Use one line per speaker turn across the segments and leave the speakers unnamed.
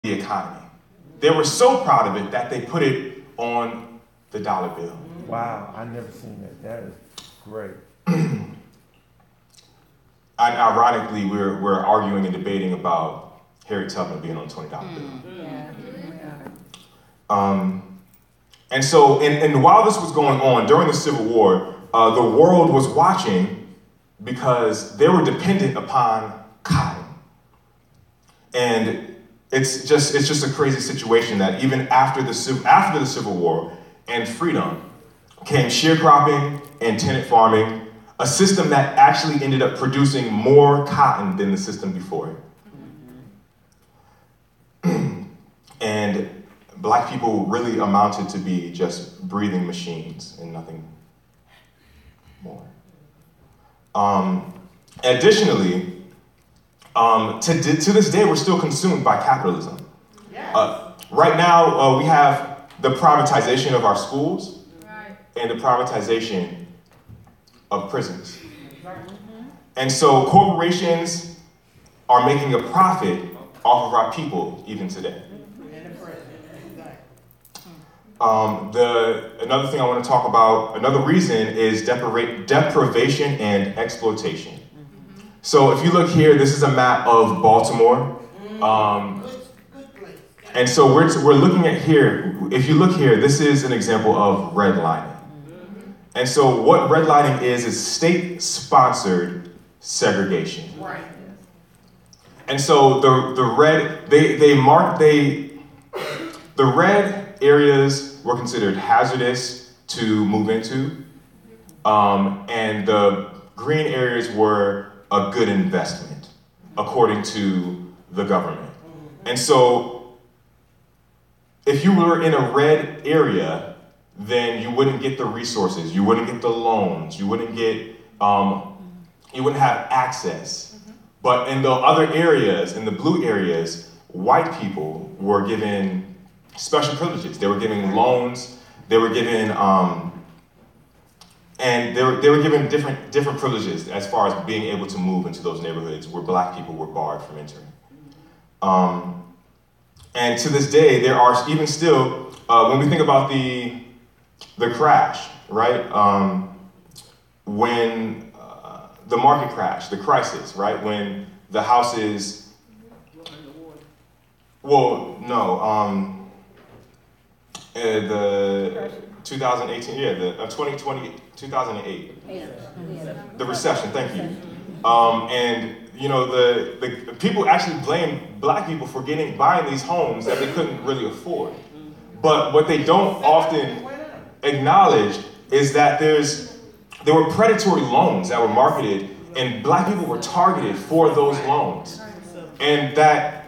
the economy. They were so proud of it that they put it on the dollar bill.
Wow, I never seen that. That is great.
And ironically, we're arguing and debating about Harriet Tubman being on the $20 bill. And so, and while this was going on during the Civil War, the world was watching because they were dependent upon cotton. And it's just a crazy situation that even after the Civil War and freedom came sharecropping and tenant farming, a system that actually ended up producing more cotton than the system before it. And Black people really amounted to be just breathing machines and nothing more. Additionally, to this day, we're still consumed by capitalism. Right now, we have the privatization of our schools and the privatization of prisons. And so corporations are making a profit off of our people even today. Another thing I want to talk about, another reason is deprivation and exploitation. So if you look here, this is a map of Baltimore. And so we're looking at here, if you look here, this is an example of redlining. And so what redlining is state-sponsored segregation. And so the red areas were considered hazardous to move into, and the green areas were a good investment, according to the government. And so, if you were in a red area, then you wouldn't get the resources, you wouldn't get the loans, you wouldn't have access. But in the other areas, in the blue areas, white people were given special privileges. They were given loans. They were given, and they were given different privileges as far as being able to move into those neighborhoods where Black people were barred from entering. And to this day, there are even still, when we think about the crash, right? When the market crash, the crisis, right? When the houses, well, no. The 2018, the 2020, 2008, the recession. Thank you. And you know, the people actually blame Black people for buying these homes that they couldn't really afford. But what they don't often acknowledge is that there were predatory loans that were marketed, and Black people were targeted for those loans, and that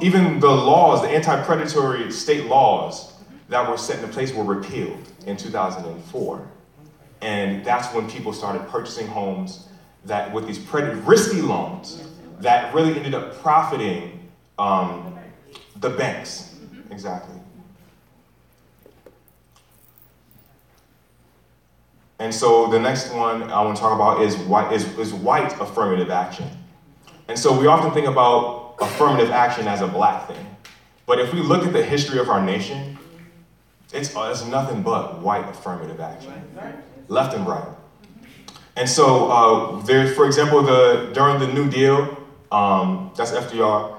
even the laws, the anti-predatory state laws that were set into place were repealed in 2004. And that's when people started purchasing homes that with these risky loans that really ended up profiting the banks. Exactly. And so the next one I want to talk about is white affirmative action. And so we often think about affirmative action as a Black thing. But if we look at the history of our nation, it's nothing but white affirmative action, left and right. And so for example, during the New Deal, that's FDR,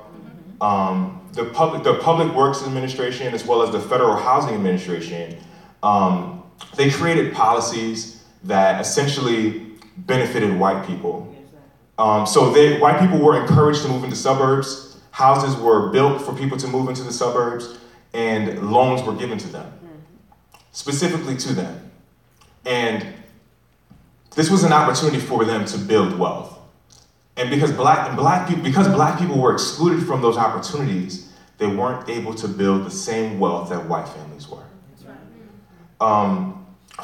the Public Works Administration as well as the Federal Housing Administration, they created policies that essentially benefited white people. So white people were encouraged to move into suburbs, houses were built for people to move into the suburbs, and loans were given to them, specifically to them. And this was an opportunity for them to build wealth. And because black people were excluded from those opportunities, they weren't able to build the same wealth that white families were.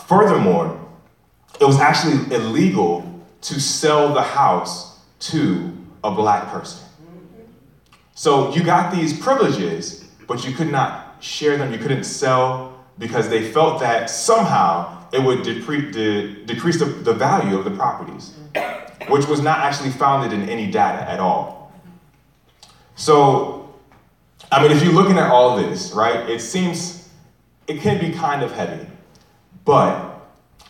Furthermore, it was actually illegal to sell the house to a Black person. So you got these privileges, but you could not share them, you couldn't sell, because they felt that somehow it would decrease the value of the properties, which was not actually founded in any data at all. So I mean, if you're looking at all this, right, it can be kind of heavy, but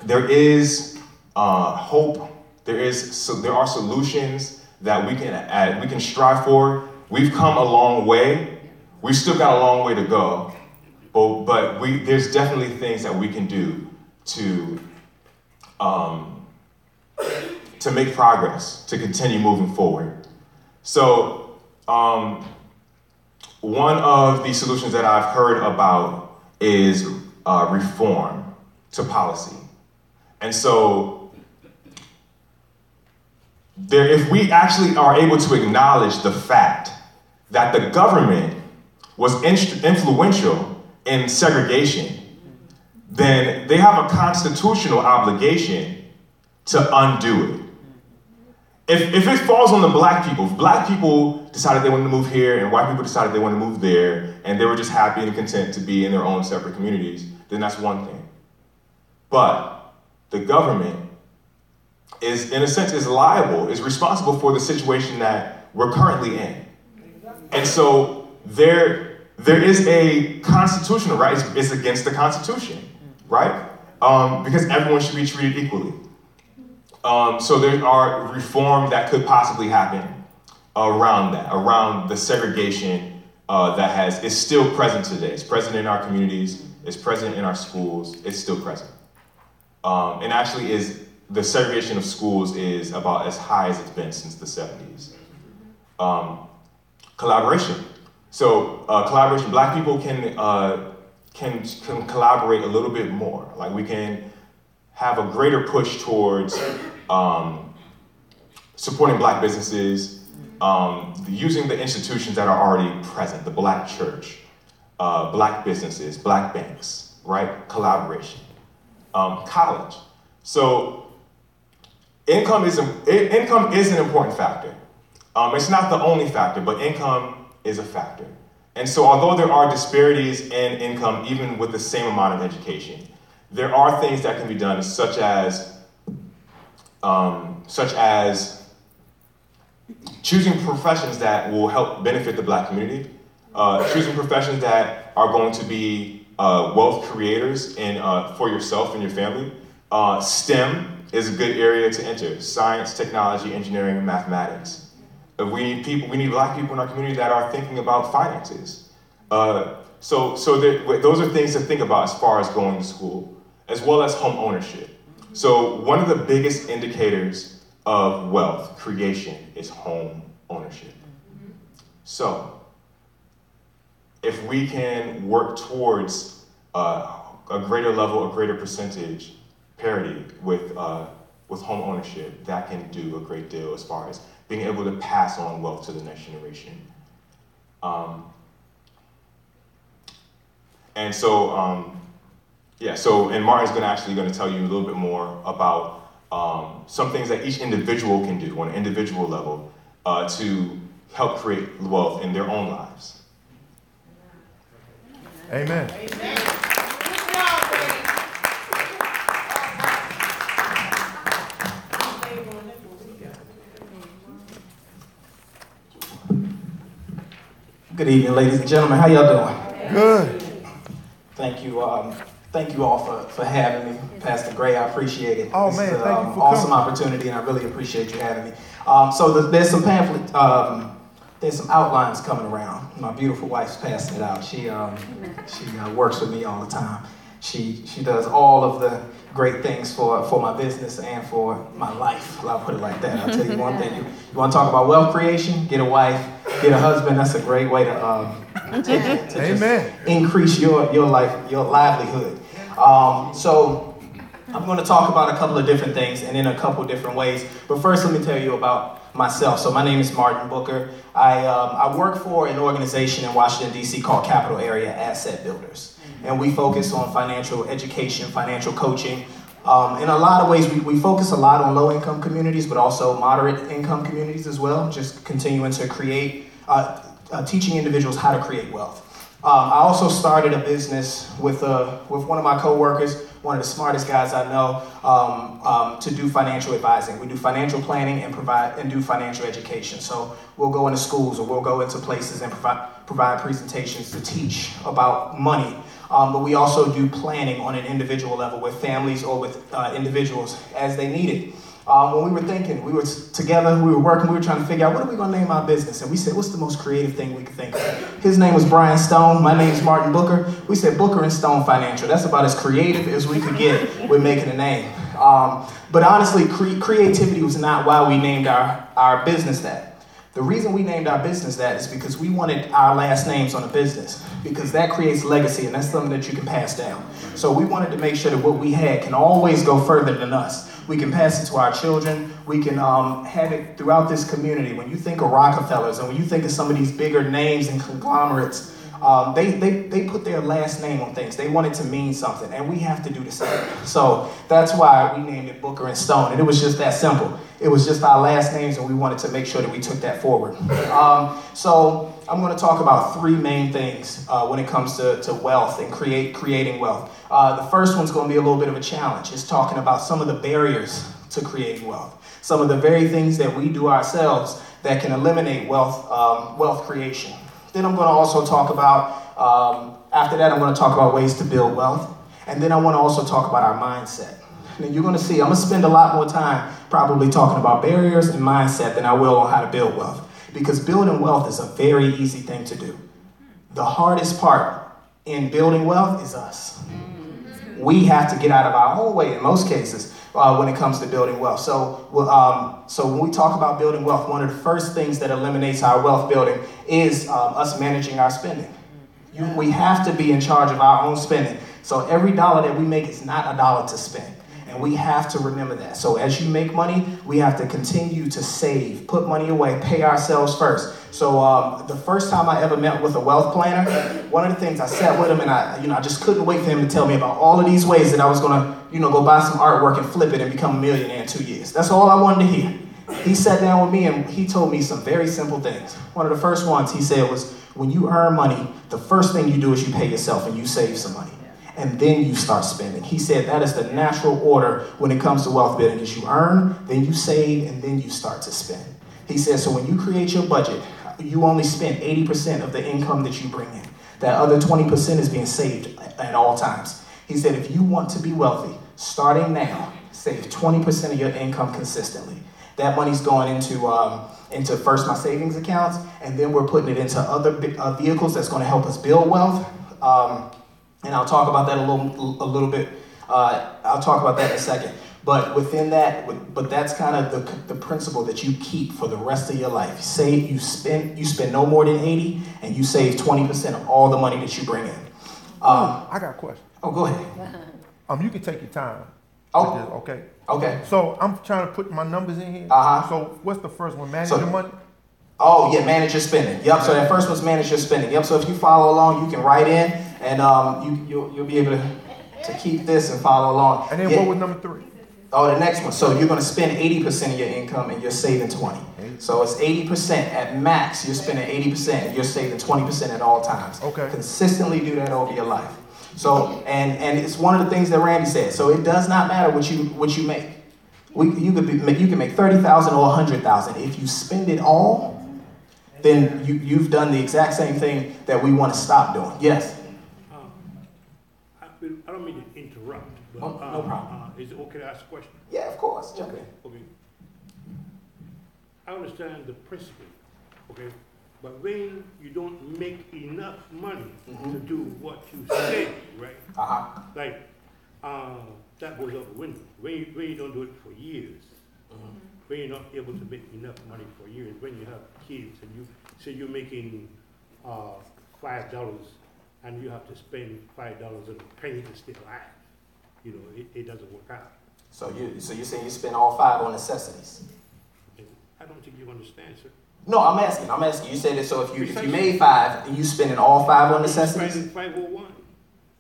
there is hope. There are solutions that we can strive for. We've come a long way. We've still got a long way to go, but there's definitely things that we can do to make progress, to continue moving forward. So one of the solutions that I've heard about is reform to policy. And so if we actually are able to acknowledge the fact that the government was influential in segregation, then they have a constitutional obligation to undo it. If it falls on the black people, if black people decided they wanted to move here and white people decided they wanted to move there and they were just happy and content to be in their own separate communities, then that's one thing. But the government is, in a sense, is responsible for the situation that we're currently in. And so there is a constitutional right. It's against the Constitution, right? Because everyone should be treated equally. So there are reform that could possibly happen around the segregation that is still present today. It's present in our communities, it's present in our schools, it's still present. And actually the segregation of schools is about as high as it's been since the 70s. Collaboration. So collaboration, black people can collaborate a little bit more. Like we can have a greater push towards supporting black businesses, using the institutions that are already present, the black church, black businesses, black banks, right? Collaboration. College. So income is an important factor. It's not the only factor, but income is a factor. And so although there are disparities in income, even with the same amount of education, there are things that can be done, such as choosing professions that will help benefit the black community, choosing professions that are going to be wealth creators for yourself and your family. STEM is a good area to enter: science, technology, engineering, and mathematics. We need black people in our community that are thinking about finances. So those are things to think about as far as going to school, as well as home ownership. So one of the biggest indicators of wealth creation is home ownership. So if we can work towards a greater level, a greater percentage parity with home ownership, that can do a great deal as far as being able to pass on wealth to the next generation. And Martin's going to tell you a little bit more about some things that each individual can do on an individual level to help create wealth in their own lives.
Amen.
Amen.
Good evening, ladies and gentlemen. How y'all doing?
Good.
Thank you all for having me. Pastor Gray, I appreciate it.
Oh,
this
man,
is
thank you for
awesome
coming.
opportunity, and I really appreciate you having me. There's some there's some outlines coming around. My beautiful wife's passing it out. She works with me all the time. She does all of the great things for my business and for my life. I'll put it like that. I'll tell you one thing. You want to talk about wealth creation? Get a wife, get a husband. That's a great way to
Amen.
just increase your life, your livelihood. So I'm going to talk about a couple of different things and in a couple different ways. But first, let me tell you about myself. So my name is Martin Booker. I work for an organization in Washington, D.C. called Capital Area Asset Builders. And we focus on financial education, financial coaching. In a lot of ways, we focus a lot on low-income communities, but also moderate-income communities as well, just continuing to create, teaching individuals how to create wealth. I also started a business with one of my coworkers, one of the smartest guys I know, to do financial advising. We do financial planning and do financial education. So we'll go into schools or we'll go into places and provide presentations to teach about money. But we also do planning on an individual level with families or with individuals as they need it. When we were thinking, we were together, we were working, we were trying to figure out what are we going to name our business? And we said, what's the most creative thing we could think of? His name was Brian Stone. My name is Martin Booker. We said Booker and Stone Financial. That's about as creative as we could get with making a name. But honestly, creativity was not why we named our business that. The reason we named our business that is because we wanted our last names on the business, because that creates legacy and that's something that you can pass down. So we wanted to make sure that what we had can always go further than us. We can pass it to our children. We can have it throughout this community. When you think of Rockefellers and when you think of some of these bigger names and conglomerates, they put their last name on things. They want it to mean something, and we have to do the same. So that's why we named it Booker and Stone, and it was just that simple. It was just our last names, and we wanted to make sure that we took that forward. So I'm going to talk about three main things when it comes to wealth and creating wealth. The first one's going to be a little bit of a challenge. It's talking about some of the barriers to creating wealth, some of the very things that we do ourselves that can eliminate wealth creation. Then I'm going to also talk about, after that, I'm going to talk about ways to build wealth. And then I want to also talk about our mindset. And you're going to see, I'm going to spend a lot more time probably talking about barriers and mindset than I will on how to build wealth. Because building wealth is a very easy thing to do. The hardest part in building wealth is us. We have to get out of our own way in most cases when it comes to building wealth. So when we talk about building wealth, one of the first things that eliminates our wealth building is us managing our spending. We have to be in charge of our own spending. So every dollar that we make is not a dollar to spend. And we have to remember that. So as you make money, we have to continue to save, put money away, pay ourselves first. So the first time I ever met with a wealth planner, one of the things I sat with him and I just couldn't wait for him to tell me about all of these ways that I was going to, go buy some artwork and flip it and become a millionaire in 2 years. That's all I wanted to hear. He sat down with me and he told me some very simple things. One of the first ones he said was, when you earn money, the first thing you do is you pay yourself and you save some money. And then you start spending. He said that is the natural order when it comes to wealth building, is you earn, then you save, and then you start to spend. He said, so when you create your budget, you only spend 80% of the income that you bring in. That other 20% is being saved at all times. He said, if you want to be wealthy, starting now, save 20% of your income consistently. That money's going into first my savings accounts, and then we're putting it into other vehicles that's going to help us build wealth. And I'll talk about that a little bit. I'll talk about that in a second. But within that, that's kind of the principle that you keep for the rest of your life. You spend no more than 80, and you save 20% of all the money that you bring in.
I got a question.
Oh, go ahead.
You can take your time.
Oh,
okay.
Okay.
So I'm trying to put my numbers in here. So what's the first one? Manage your money.
Oh yeah, manage your spending. Yep. So that first one's manage your spending. Yep. So if you follow along, you can write in, and you'll be able to keep this and follow along.
And then what was number 3?
Oh, the next one. So you're going to spend 80% of your income and you're saving 20. So it's 80% at max. You're spending 80% and you're saving 20% at all times.
Okay.
Consistently do that over your life. So and it's one of the things that Randy said. So it does not matter what you make. You can make 30,000 or 100,000. If you spend it all, then you've done the exact same thing that we want to stop doing. Yes.
I don't mean to interrupt, but
no problem.
Is it okay to ask a question?
Yeah, of course. Jump in.
Okay. I understand the principle, okay, but when you don't make enough money to do what you say, right? Like that goes out the window. When you don't do it for years, when you're not able to make enough money for years, when you have kids and you say you're making $5 and you have to spend $5 and a penny to stay alive, it doesn't work out.
So you're saying you spend all 5 on necessities?
And I don't think you understand, sir.
No, I'm asking. You said that. So if you made 5 and you spending all 5 on necessities?
You're spending 501.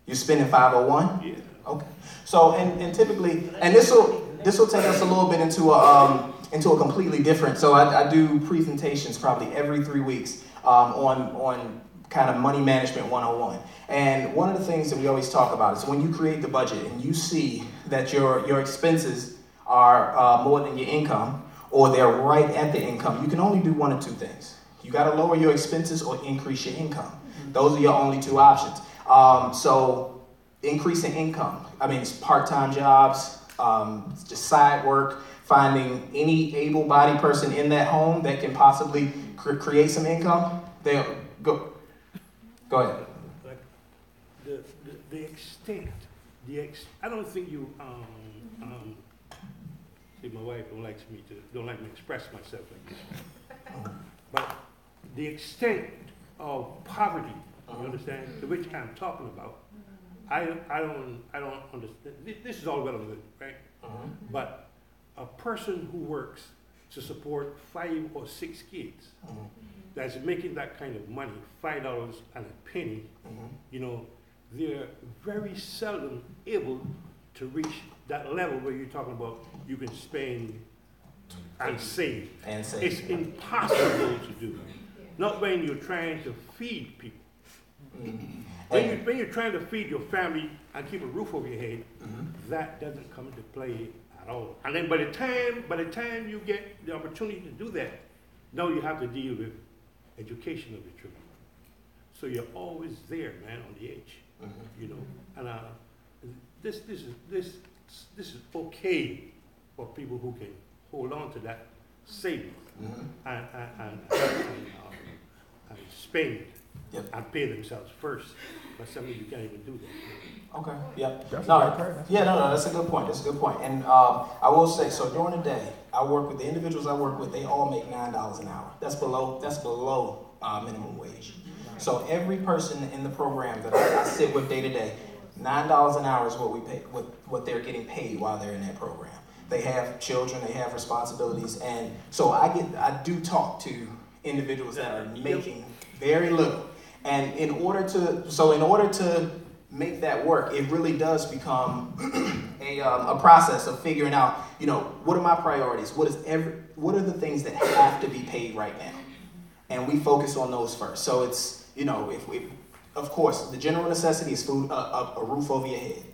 You're spending 501?
Yeah.
Okay. So and typically, and this will take us a little bit into a completely different. So I do presentations probably every 3 weeks on kind of money management 101. And one of the things that we always talk about is when you create the budget and you see that your expenses are more than your income, or they're right at the income, you can only do one of two things. You got to lower your expenses or increase your income. Those are your only two options. So increasing income, I mean, it's part-time jobs, just side work, finding any able-bodied person in that home that can possibly create some income. They'll go ahead.
Like the extent, I don't think you, see, my wife don't like me to express myself like this. But the extent of poverty, you understand, to which I'm talking about, I don't understand. This is all well and good, right? But a person who works to support 5 or 6 kids, that's making that kind of money, $5 and a penny, you know, they're very seldom able to reach that level where you're talking about you can spend and save. It's impossible to do. Not when you're trying to feed people. When you're trying to feed your family and keep a roof over your head, that doesn't come into play at all. And then by the time you get the opportunity to do that, now you have to deal with education of your children. So you're always there, man, on the edge, you know. And this is okay for people who can hold on to that savings and spend and pay themselves first. But some of you can't even do that.
Okay. Yep.
That's
That's a good point. That's a good point. And I will say, so during the day, I work with the individuals I work with. They all make $9 an hour. That's below minimum wage. So every person in the program that I sit with day to day, $9 an hour is what we pay, what they're getting paid while they're in that program. They have children, they have responsibilities, and so I do talk to individuals that are making very little. And in order to make that work, it really does become a process of figuring out, you know, what are my priorities? What are the things that have to be paid right now? And we focus on those first. So it's, you know, if of course, the general necessity is food, a roof over your head.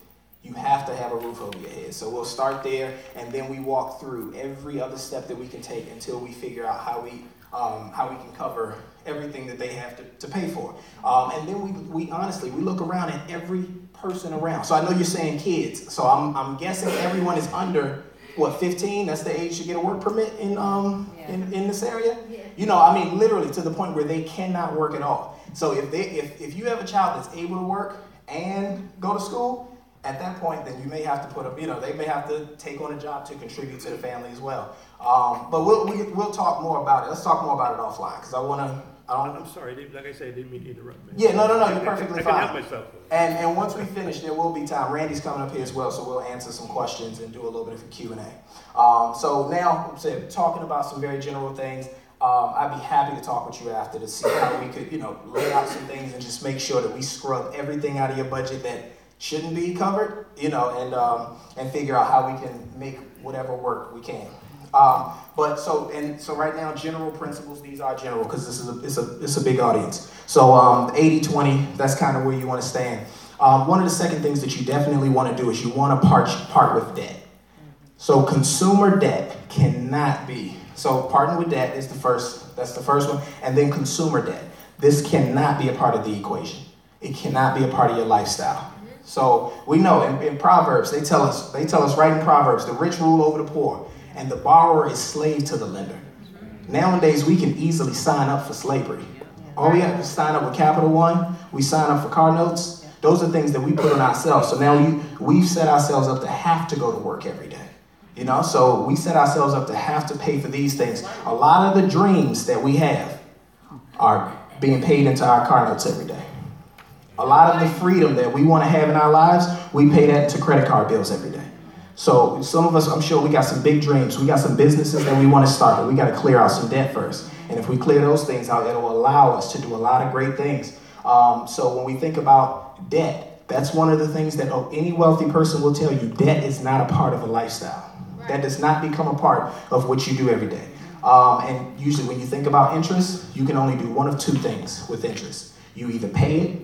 You have to have a roof over your head. So we'll start there, and then we walk through every other step that we can take until we figure out how we can cover everything that they have to pay for. And then we honestly, we look around at every person around. So I know you're saying kids. So I'm guessing everyone is under, 15? That's the age to get a work permit in this area? Yeah. You know, I mean, literally to the point where they cannot work at all. So if you have a child that's able to work and go to school, at that point, then you may have to put up, you know, they may have to take on a job to contribute to the family as well. But we'll talk more about it. Let's talk more about it offline, because
I'm sorry, like I said, I didn't mean to interrupt. Man.
Yeah, no, you're perfectly fine.
I can help myself.
And once we finish, there will be time. Randy's coming up here as well, so we'll answer some questions and do a little bit of a Q&A. So now, talking about some very general things, I'd be happy to talk with you after to see how we could, you know, lay out some things and just make sure that we scrub everything out of your budget that shouldn't be covered, you know, and figure out how we can make whatever work we can. So right now, general principles, these are general because it's a big audience. So 80-20, that's kind of where you want to stand. One of the second things that you definitely want to do is you want to part with debt. So consumer debt cannot be. So parting with debt is that's the first one, and then consumer debt. This cannot be a part of the equation. It cannot be a part of your lifestyle. So we know in Proverbs, they tell us right in Proverbs, the rich rule over the poor, and the borrower is slave to the lender. Nowadays, we can easily sign up for slavery. All we have to sign up with Capital One, we sign up for car notes. Those are things that we put on ourselves. So now we've set ourselves up to have to go to work every day. You know, so we set ourselves up to have to pay for these things. A lot of the dreams that we have are being paid into our car notes every day. A lot of the freedom that we want to have in our lives, we pay that into credit card bills every day. So some of us, I'm sure we got some big dreams. We got some businesses that we want to start, but we got to clear out some debt first. And if we clear those things out, it'll allow us to do a lot of great things. So when we think about debt, that's one of the things that any wealthy person will tell you. Debt is not a part of a lifestyle. That does not become a part of what you do every day. And usually when you think about interest, you can only do one of two things with interest. You either pay it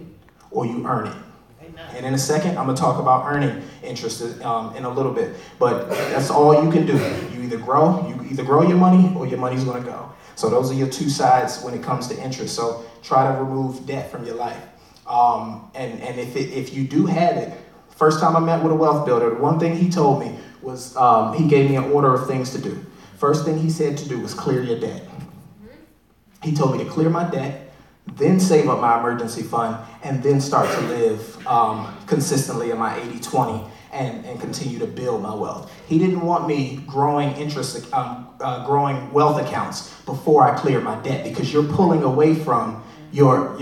or you earn it. And in a second, I'm going to talk about earning interest in a little bit. But that's all you can do. You either grow your money or your money's going to go. So those are your two sides when it comes to interest. So try to remove debt from your life. And if you do have it, first time I met with a wealth builder, one thing he told me was he gave me an order of things to do. First thing he said to do was clear your debt. He told me to clear my debt, then save up my emergency fund, and then start to live consistently in my 80-20 and continue to build my wealth. He didn't want me growing growing wealth accounts before I cleared my debt, because you're pulling away from your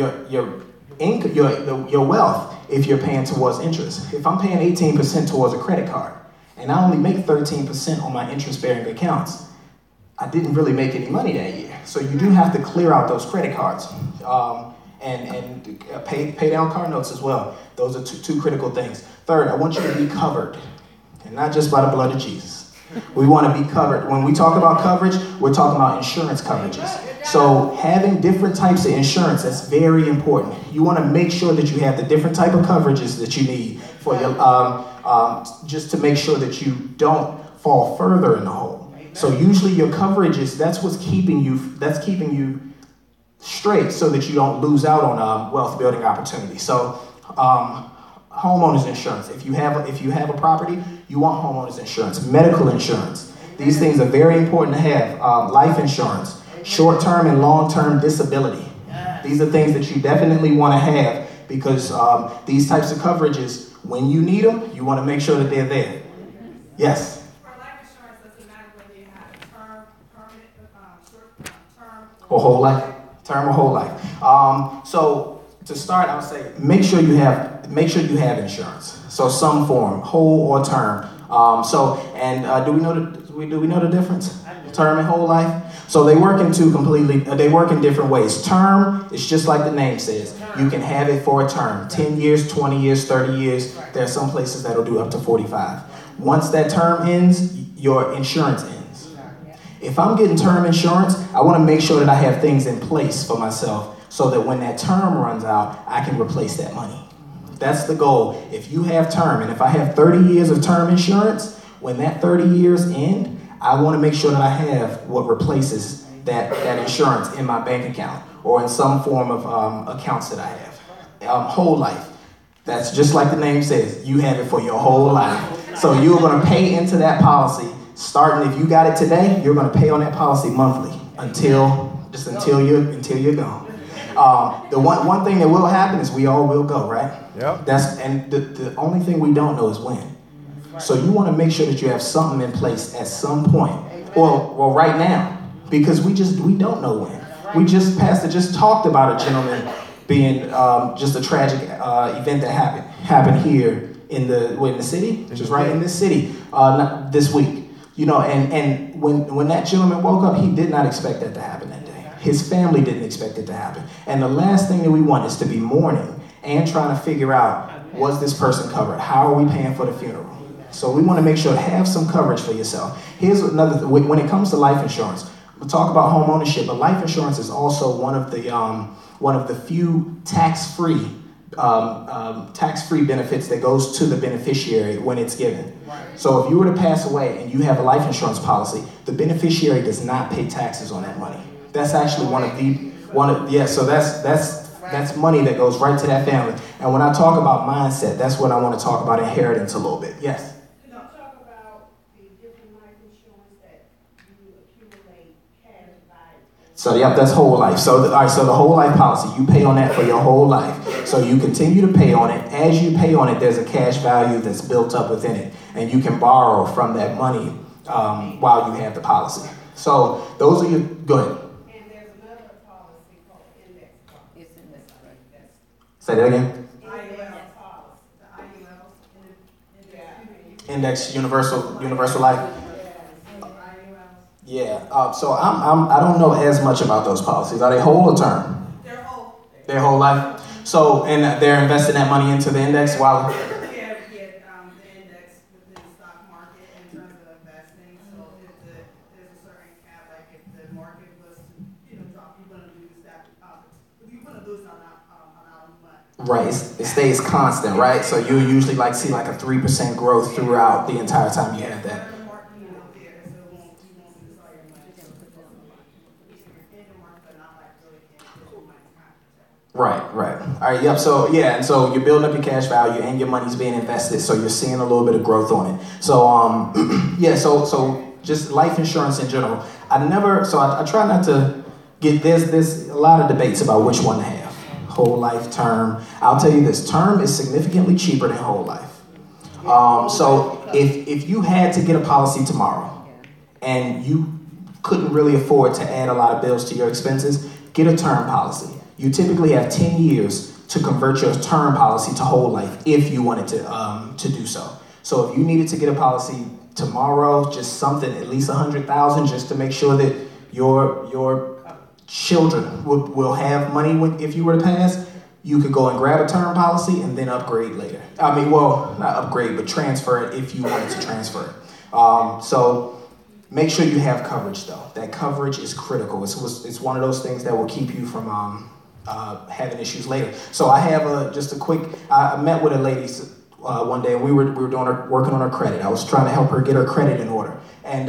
wealth if you're paying towards interest. If I'm paying 18% towards a credit card and I only make 13% on my interest-bearing accounts, I didn't really make any money that year. So you do have to clear out those credit cards and pay down car notes as well. Those are two critical things. Third, I want you to be covered, and not just by the blood of Jesus. We want to be covered. When we talk about coverage, we're talking about insurance coverages. So having different types of insurance, that's very important. You want to make sure that you have the different type of coverages that you need for your, just to make sure that you don't fall further in the hole. So usually your coverages, that's keeping you straight so that you don't lose out on wealth building opportunities. So homeowners insurance. If you have a property, you want homeowners insurance, medical insurance. These things are very important to have. Life insurance, short-term and long-term disability. These are things that you definitely want to have, because these types of coverages, when you need them, you want to make sure that they're there. Yes?
For life insurance, does it matter whether you have term, permanent, short-term,
or whole life? Term or whole life. So to start, I would say make sure you have insurance. So some form, whole or term. Do we know the difference? Term and whole life. So they work in different ways. Term is just like the name says. You can have it for a term, 10 years, 20 years, 30 years. There are some places that'll do up to 45. Once that term ends, your insurance ends. If I'm getting term insurance, I want to make sure that I have things in place for myself so that when that term runs out, I can replace that money. That's the goal. If you have term, and if I have 30 years of term insurance, when that 30 years end, I want to make sure that I have what replaces that insurance in my bank account or in some form of accounts that I have. Whole life. That's just like the name says. You have it for your whole life. So you're going to pay into that policy. Starting, if you got it today, you're going to pay on that policy monthly until you're gone. The one thing that will happen is we all will go, right?
Yep.
The only thing we don't know is when. So you want to make sure that you have something in place at some point, or right now, because we don't know when. Pastor just talked about a gentleman being just a tragic event that happened here in the city, just right in this city this week. You know, and when that gentleman woke up, he did not expect that to happen that day. His family didn't expect it to happen. And the last thing that we want is to be mourning and trying to figure out, was this person covered? How are we paying for the funeral? So we want to make sure to have some coverage for yourself. Here's another, when it comes to life insurance, we'll talk about home ownership, but life insurance is also one of the few tax-free benefits that goes to the beneficiary when it's given. So if you were to pass away and you have a life insurance policy, the beneficiary does not pay taxes on that money. That's actually so that's money that goes right to that family. And when I talk about mindset, that's what I want to talk about inheritance a little bit. Yes?
Can you talk about the different life insurance that you accumulate cash value?
So yeah, that's whole life. So the whole life policy, you pay on that for your whole life. So you continue to pay on it. As you pay on it, there's a cash value that's built up within it, and you can borrow from that money while you have the policy. So those are your good.
And there's another policy called index policy. It's in this right.
Say that again.
IUL policy. The IUL
Index universal life.
IUL.
Yeah. So I don't know as much about those policies. Are they whole or term?
They're whole.
They're whole life. So and they're investing that money into the index while.
Yeah, the index within the stock market in terms of investing. So if there's a certain cap, like if the market was to drop, you're going to lose that. You're going to lose on
Right, it stays constant, right? So you usually like see like a 3% growth throughout the entire time you have that. Right, right. All right, yep. So yeah, and so you're building up your cash value and your money's being invested, so you're seeing a little bit of growth on it. So yeah, so just life insurance in general. I try not to get there's a lot of debates about which one to have. Whole life, term. I'll tell you this, term is significantly cheaper than whole life. So if you had to get a policy tomorrow and you couldn't really afford to add a lot of bills to your expenses, get a term policy. You typically have 10 years to convert your term policy to whole life if you wanted to do so. So if you needed to get a policy tomorrow, just something, at least $100,000, just to make sure that your children will have money if you were to pass, you could go and grab a term policy and then upgrade later. I mean, well, not upgrade, but transfer it if you wanted to transfer it. So make sure you have coverage, though. That coverage is critical. It's one of those things that will keep you from having issues later. So I have just a quick. I met with a lady one day, and we were working on her credit. I was trying to help her get her credit in order, and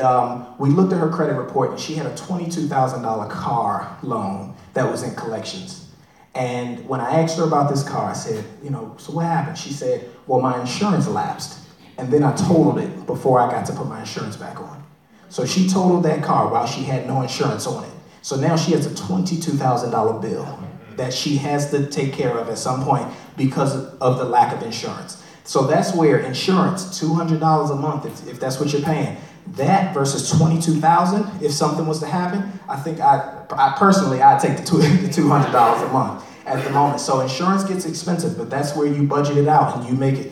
we looked at her credit report, and she had a $22,000 car loan that was in collections. And when I asked her about this car, I said, so what happened? She said, well, my insurance lapsed, and then I totaled it before I got to put my insurance back on. So she totaled that car while she had no insurance on it. So now she has a $22,000 bill that she has to take care of at some point because of the lack of insurance. So that's where insurance, $200 a month, if that's what you're paying, that versus $22,000, if something was to happen, I think I personally, I'd take the $200 a month at the moment. So insurance gets expensive, but that's where you budget it out and you make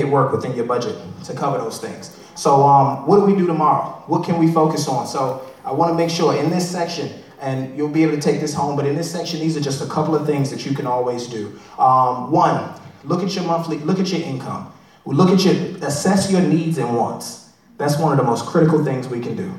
it work within your budget to cover those things. So what do we do tomorrow? What can we focus on? So I want to make sure in this section, and you'll be able to take this home, but in this section, these are just a couple of things that you can always do. One, look at your income. Assess your needs and wants. That's one of the most critical things we can do.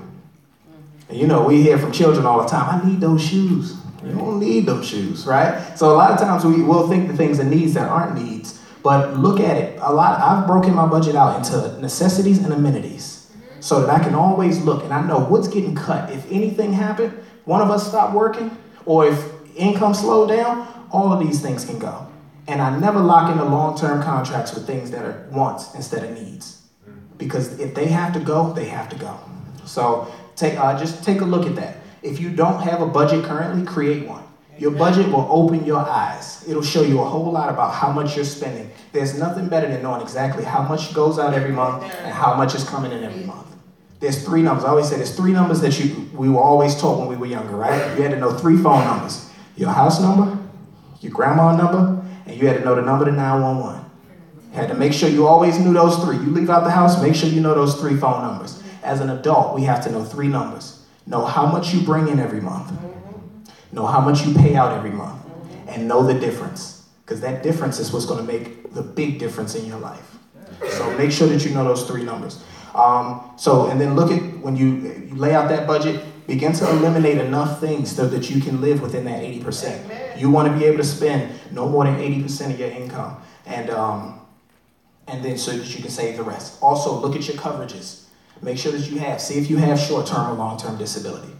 And we hear from children all the time, I need those shoes. You don't need those shoes, right? So a lot of times we'll think the things are needs that aren't needs, but look at it. I've broken my budget out into necessities and amenities so that I can always look and I know what's getting cut. If anything happened, one of us stopped working, or if income slowed down, all of these things can go. And I never lock into long-term contracts with things that are wants instead of needs. Because if they have to go, they have to go. So just take a look at that. If you don't have a budget currently, create one. Your budget will open your eyes. It'll show you a whole lot about how much you're spending. There's nothing better than knowing exactly how much goes out every month and how much is coming in every month. There's 3 numbers. I always say there's 3 numbers that we were always told when we were younger, right? You had to know 3 phone numbers. Your house number, your grandma number, and you had to know the number to 911. You had to make sure you always knew those 3. You leave out the house, make sure you know those 3 phone numbers. As an adult, we have to know 3 numbers. Know how much you bring in every month. Know how much you pay out every month. And know the difference. Because that difference is what's going to make the big difference in your life. So make sure that you know those 3 numbers. And then look at, when you lay out that budget, begin to eliminate enough things so that you can live within that 80%. You want to be able to spend no more than 80% of your income. And then so that you can save the rest. Also, look at your coverages. Make sure that see if you have short-term or long-term disability.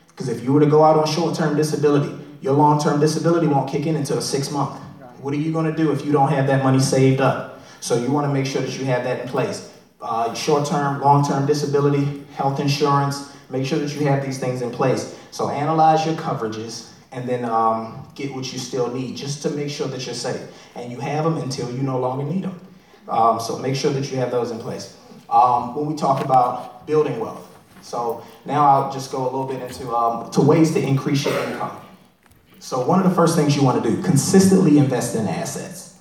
Because if you were to go out on short-term disability, your long-term disability won't kick in until 6 months. What are you going to do if you don't have that money saved up? So you want to make sure that you have that in place. Short-term, long-term disability, health insurance, make sure that you have these things in place. So analyze your coverages and then get what you still need just to make sure that you're safe. And you have them until you no longer need them. So make sure that you have those in place. When we talk about building wealth, so now I'll just go a little bit into to ways to increase your income. So one of the first things you want to do, consistently invest in assets.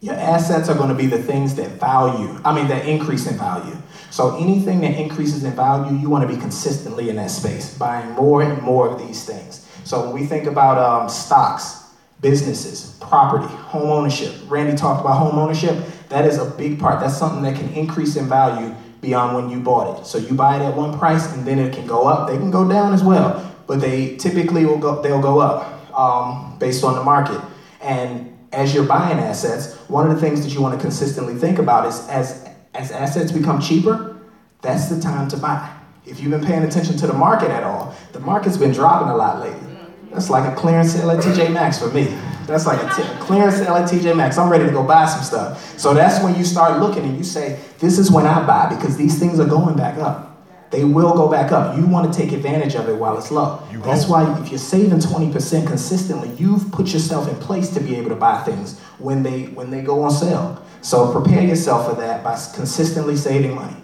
Your assets are going to be the things that that increase in value. So anything that increases in value, you want to be consistently in that space, buying more and more of these things. So when we think about stocks, businesses, property, home ownership, Randy talked about home ownership, that is a big part. That's something that can increase in value beyond when you bought it. So you buy it at one price and then it can go up. They can go down as well, but they typically they'll go up based on the market. And as you're buying assets, one of the things that you want to consistently think about is as assets become cheaper, that's the time to buy. If you've been paying attention to the market at all, the market's been dropping a lot lately. That's like a clearance sale at TJ Maxx for me. That's like a clearance sale at TJ Maxx. I'm ready to go buy some stuff. So that's when you start looking and you say, this is when I buy, because these things are going back up. They will go back up. You want to take advantage of it while it's low. That's why if you're saving 20% consistently, you've put yourself in place to be able to buy things when they go on sale. So prepare yourself for that by consistently saving money.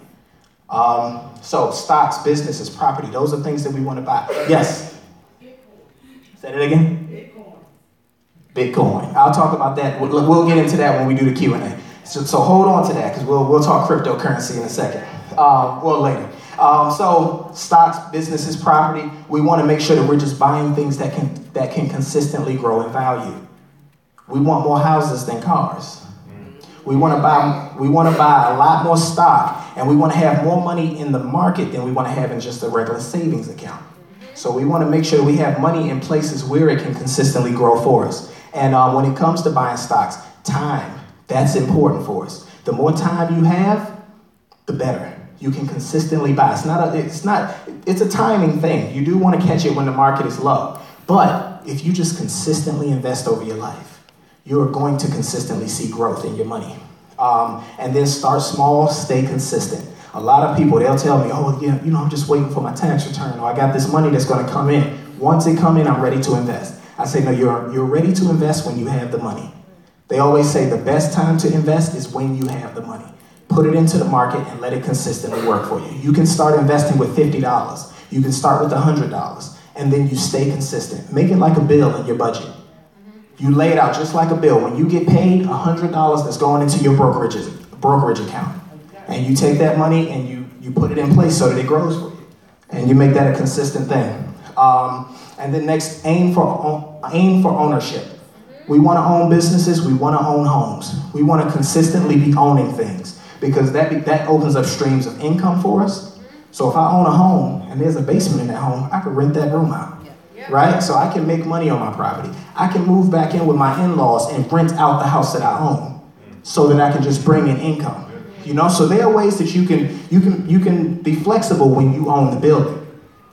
So stocks, businesses, property, those are things that we want to buy. Yes? Say that again? Bitcoin. I'll talk about that. We'll get into that when we do the Q&A. So hold on to that, because we'll talk cryptocurrency in a second. Later. So stocks, businesses, property, we want to make sure that we're just buying things that can consistently grow in value. We want more houses than cars. We want to buy a lot more stock, and we want to have more money in the market than we want to have in just a regular savings account. So we want to make sure that we have money in places where it can consistently grow for us. And when it comes to buying stocks, time, that's important for us. The more time you have, the better. You can consistently buy. It's a timing thing. You do want to catch it when the market is low. But if you just consistently invest over your life, you're going to consistently see growth in your money. And then start small, stay consistent. A lot of people, they'll tell me, oh, yeah, I'm just waiting for my tax return, or I got this money that's going to come in. Once it come in, I'm ready to invest. I say, no, you're ready to invest when you have the money. They always say the best time to invest is when you have the money. Put it into the market and let it consistently work for you. You can start investing with $50. You can start with $100, and then you stay consistent. Make it like a bill in your budget. You lay it out just like a bill. When you get paid, $100 that's going into your brokerage account. And you take that money and you put it in place so that it grows for you. And you make that a consistent thing. And then next, aim for ownership. We want to own businesses. We want to own homes. We want to consistently be owning things, because that opens up streams of income for us. So if I own a home and there's a basement in that home, I can rent that room out, right? So I can make money on my property. I can move back in with my in-laws and rent out the house that I own so that I can just bring in income. So there are ways that you can be flexible when you own the building.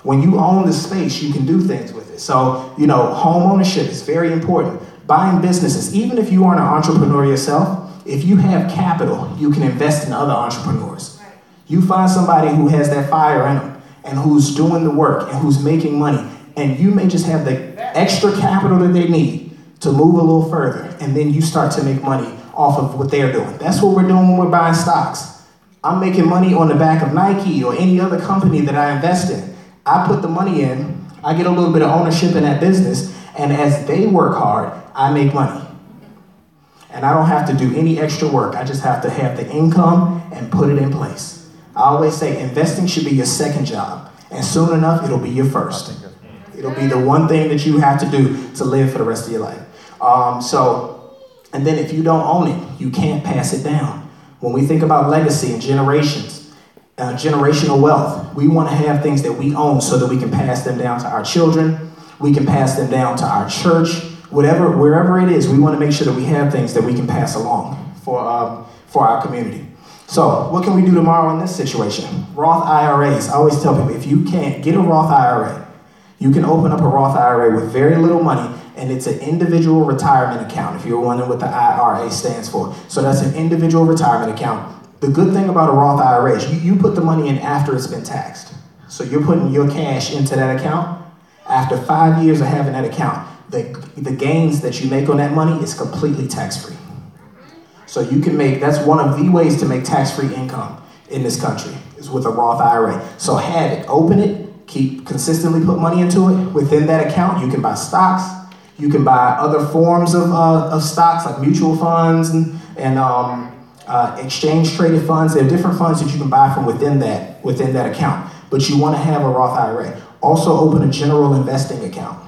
When you own the space, you can do things with it. So, home ownership is very important. Buying businesses, even if you aren't an entrepreneur yourself, if you have capital, you can invest in other entrepreneurs. You find somebody who has that fire in them and who's doing the work and who's making money, and you may just have the extra capital that they need to move a little further, and then you start to make money off of what they're doing. That's what we're doing when we're buying stocks. I'm making money on the back of Nike or any other company that I invest in. I put the money in, I get a little bit of ownership in that business, and as they work hard, I make money. And I don't have to do any extra work. I just have to have the income and put it in place. I always say investing should be your second job, and soon enough, it'll be your first. It'll be the one thing that you have to do to live for the rest of your life. And then if you don't own it, you can't pass it down. When we think about legacy and generations, generational wealth, we want to have things that we own so that we can pass them down to our children. We can pass them down to our church. Wherever it is, we want to make sure that we have things that we can pass along for our community. So what can we do tomorrow in this situation? Roth IRAs. I always tell people, if you can't get a Roth IRA, you can open up a Roth IRA with very little money, and it's an individual retirement account, if you're wondering what the IRA stands for. So that's an individual retirement account. The good thing about a Roth IRA is you put the money in after it's been taxed. So you're putting your cash into that account. After 5 years of having that account, the gains that you make on that money is completely tax-free. So you can that's one of the ways to make tax-free income in this country, is with a Roth IRA. So have it, open it, consistently put money into it. Within that account, you can buy stocks, you can buy other forms of stocks like mutual funds and exchange traded funds. There are different funds that you can buy from within that account, but you want to have a Roth IRA. Also open a general investing account.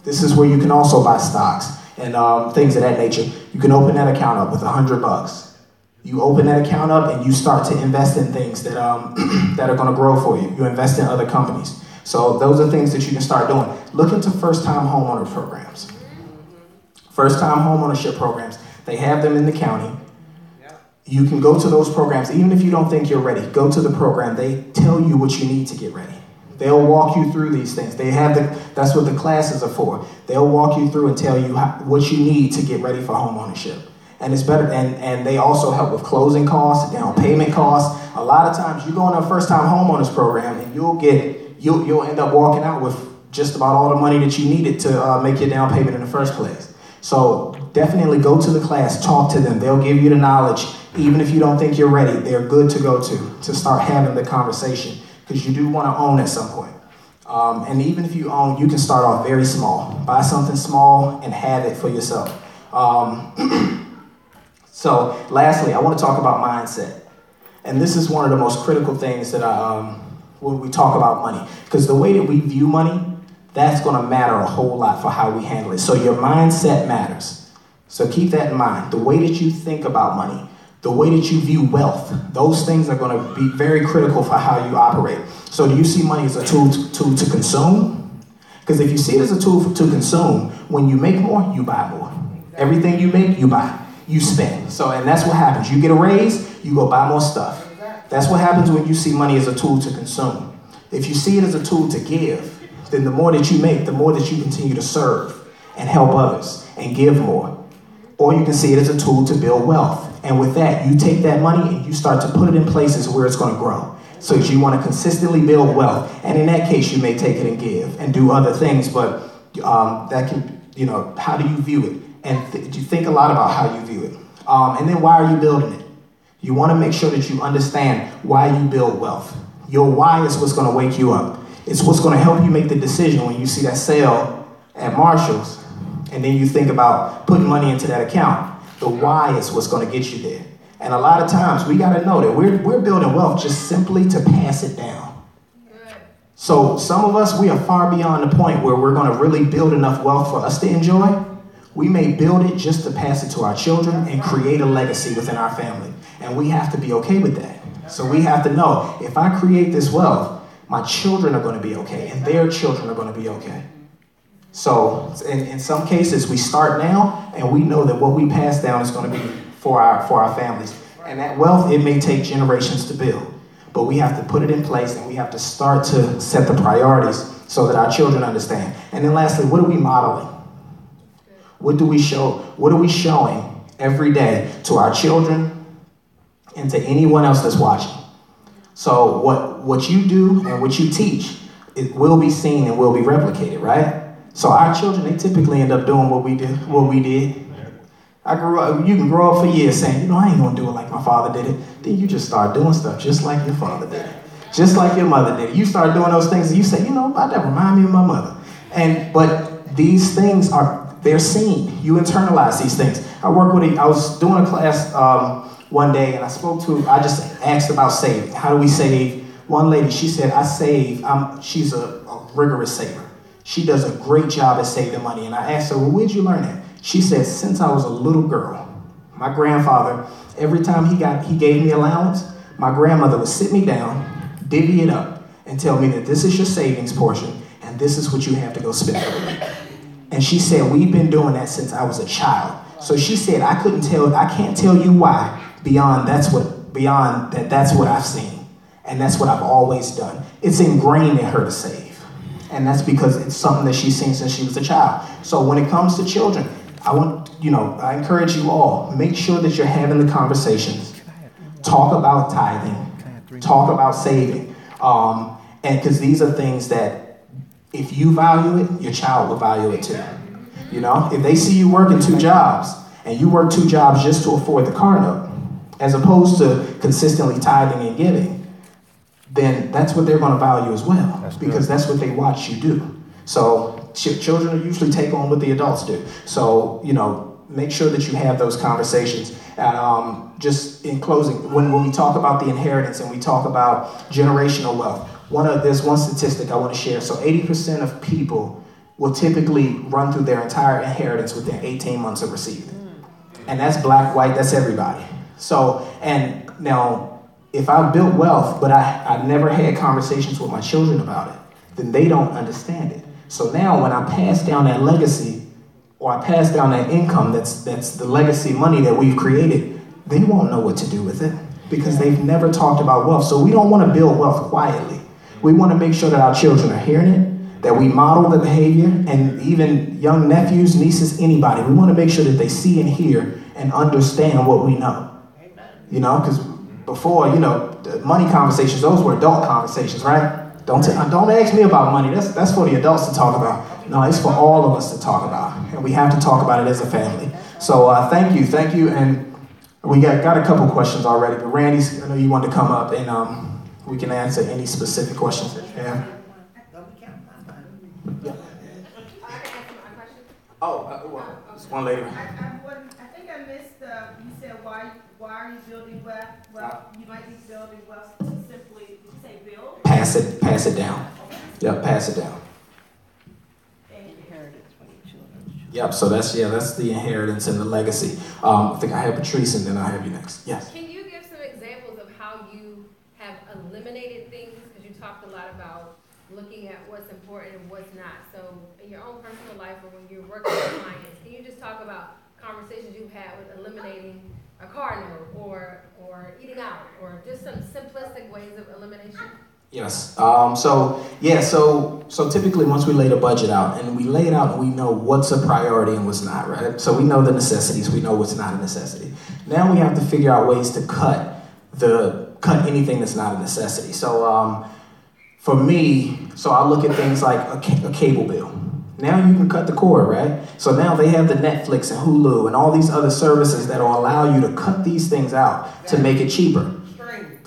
This is where you can also buy stocks and things of that nature. You can open that account up with $100. You open that account up and you start to invest in things that are going to grow for you. You invest in other companies. So those are things that you can start doing. Look into first-time homeowner programs. First-time homeownership programs. They have them in the county. You can go to those programs, even if you don't think you're ready. Go to the program. They tell you what you need to get ready. They'll walk you through these things. That's what the classes are for. They'll walk you through and tell you what you need to get ready for homeownership. And it's better, and they also help with closing costs, down payment costs. A lot of times you go in a first-time homeowners program and you'll end up walking out with just about all the money that you needed to make your down payment in the first place. So definitely go to the class, talk to them. They'll give you the knowledge. Even if you don't think you're ready, they're good to go to start having the conversation, because you do want to own at some point. And even if you own, you can start off very small. Buy something small and have it for yourself. So lastly, I want to talk about mindset. And this is one of the most critical things that when we talk about money, because the way that we view money, that's going to matter a whole lot for how we handle it. So your mindset matters. So keep that in mind. The way that you think about money, the way that you view wealth, those things are going to be very critical for how you operate. So do you see money as a tool to consume? Because if you see it as a tool to consume, when you make more, you buy more. Everything you make, you buy. You spend. So, and that's what happens. You get a raise, you go buy more stuff. That's what happens when you see money as a tool to consume. If you see it as a tool to give, then the more that you make, the more that you continue to serve and help others and give more. Or you can see it as a tool to build wealth. And with that, you take that money and you start to put it in places where it's going to grow. So if you want to consistently build wealth, and in that case, you may take it and give and do other things, but that can, how do you view it? And you think a lot about how you view it. And then why are you building it? You want to make sure that you understand why you build wealth. Your why is what's going to wake you up. It's what's going to help you make the decision when you see that sale at Marshall's, and then you think about putting money into that account. The why is what's going to get you there. And a lot of times we got to know that we're building wealth just simply to pass it down. So some of us, we are far beyond the point where we're going to really build enough wealth for us to enjoy. We may build it just to pass it to our children and create a legacy within our family. And we have to be okay with that. So we have to know, if I create this wealth, my children are going to be okay, and their children are going to be okay. So in some cases, we start now, and we know that what we pass down is going to be for our families. And that wealth, it may take generations to build, but we have to put it in place, and we have to start to set the priorities so that our children understand. And then lastly, what are we modeling? What do we show? What are we showing every day to our children and to anyone else that's watching? So what you do and what you teach, it will be seen and will be replicated, right? So our children, they typically end up doing what we did. You can grow up for years saying, I ain't gonna do it like my father did it. Then you just start doing stuff just like your father did it. Just like your mother did it. You start doing those things and you say, that remind me of my mother. But these things they're seen. You internalize these things. I was doing a class one day, and I just asked about saving. How do we save? One lady, she said, I save. She's a rigorous saver. She does a great job at saving money. And I asked her, well, where'd you learn that? She said, since I was a little girl, my grandfather, every time he gave me allowance, my grandmother would sit me down, divvy it up, and tell me that this is your savings portion, and this is what you have to go spend for the week. And she said, we've been doing that since I was a child. So she said, I can't tell you why, beyond that's what I've seen. And that's what I've always done. It's ingrained in her to save. And that's because it's something that she's seen since she was a child. So when it comes to children, I encourage you all, make sure that you're having the conversations. Talk about tithing. Talk about saving. And because these are things that if you value it, your child will value it too. If they see you working 2 jobs and you work 2 jobs just to afford the car note, as opposed to consistently tithing and giving, then that's what they're going to value as well, because that's what they watch you do. So children usually take on what the adults do. So, make sure that you have those conversations. And just in closing, when we talk about the inheritance and we talk about generational wealth, there's one statistic I want to share. So 80% of people will typically run through their entire inheritance within 18 months of receiving it. And that's black, white, that's everybody. So, and now, if I built wealth, but I never had conversations with my children about it, then they don't understand it. So now when I pass down that legacy, or I pass down that income that's the legacy money that we've created, they won't know what to do with it because they've never talked about wealth. So we don't want to build wealth quietly. We want to make sure that our children are hearing it, that we model the behavior, and even young nephews, nieces, anybody, we want to make sure that they see and hear and understand what we know. You know, because before, you know, the money conversations, those were adult conversations, right? Don't ask me about money. That's for the adults to talk about. No, it's for all of us to talk about, and we have to talk about it as a family. So thank you, and we got a couple questions already. But Randy, I know you wanted to come up, and we can answer any specific questions that you have. Well, this one lady.
I think I missed. You said why are you building wealth? Well, you might be building wealth to simply. Did you say build?
Pass it down. Yep, pass it down. Yep, so that's the inheritance and the legacy. I think I have Patrice and then I have you next. Yes.
Can you give some examples of how you have eliminated things? Because you talked a lot about looking at what's important and what's not. So in your own personal life or when you're working with clients, can you just talk about conversations you've had with eliminating a car note or eating out or just some simplistic ways of elimination?
Yes. So typically once we lay the budget out and we lay it out and we know what's a priority and what's not, right? So we know the necessities, we know what's not a necessity. Now we have to figure out ways to cut anything that's not a necessity. So for me, I look at things like a cable bill. Now you can cut the cord, right? So now they have the Netflix and Hulu and all these other services that will allow you to cut these things out to make it cheaper.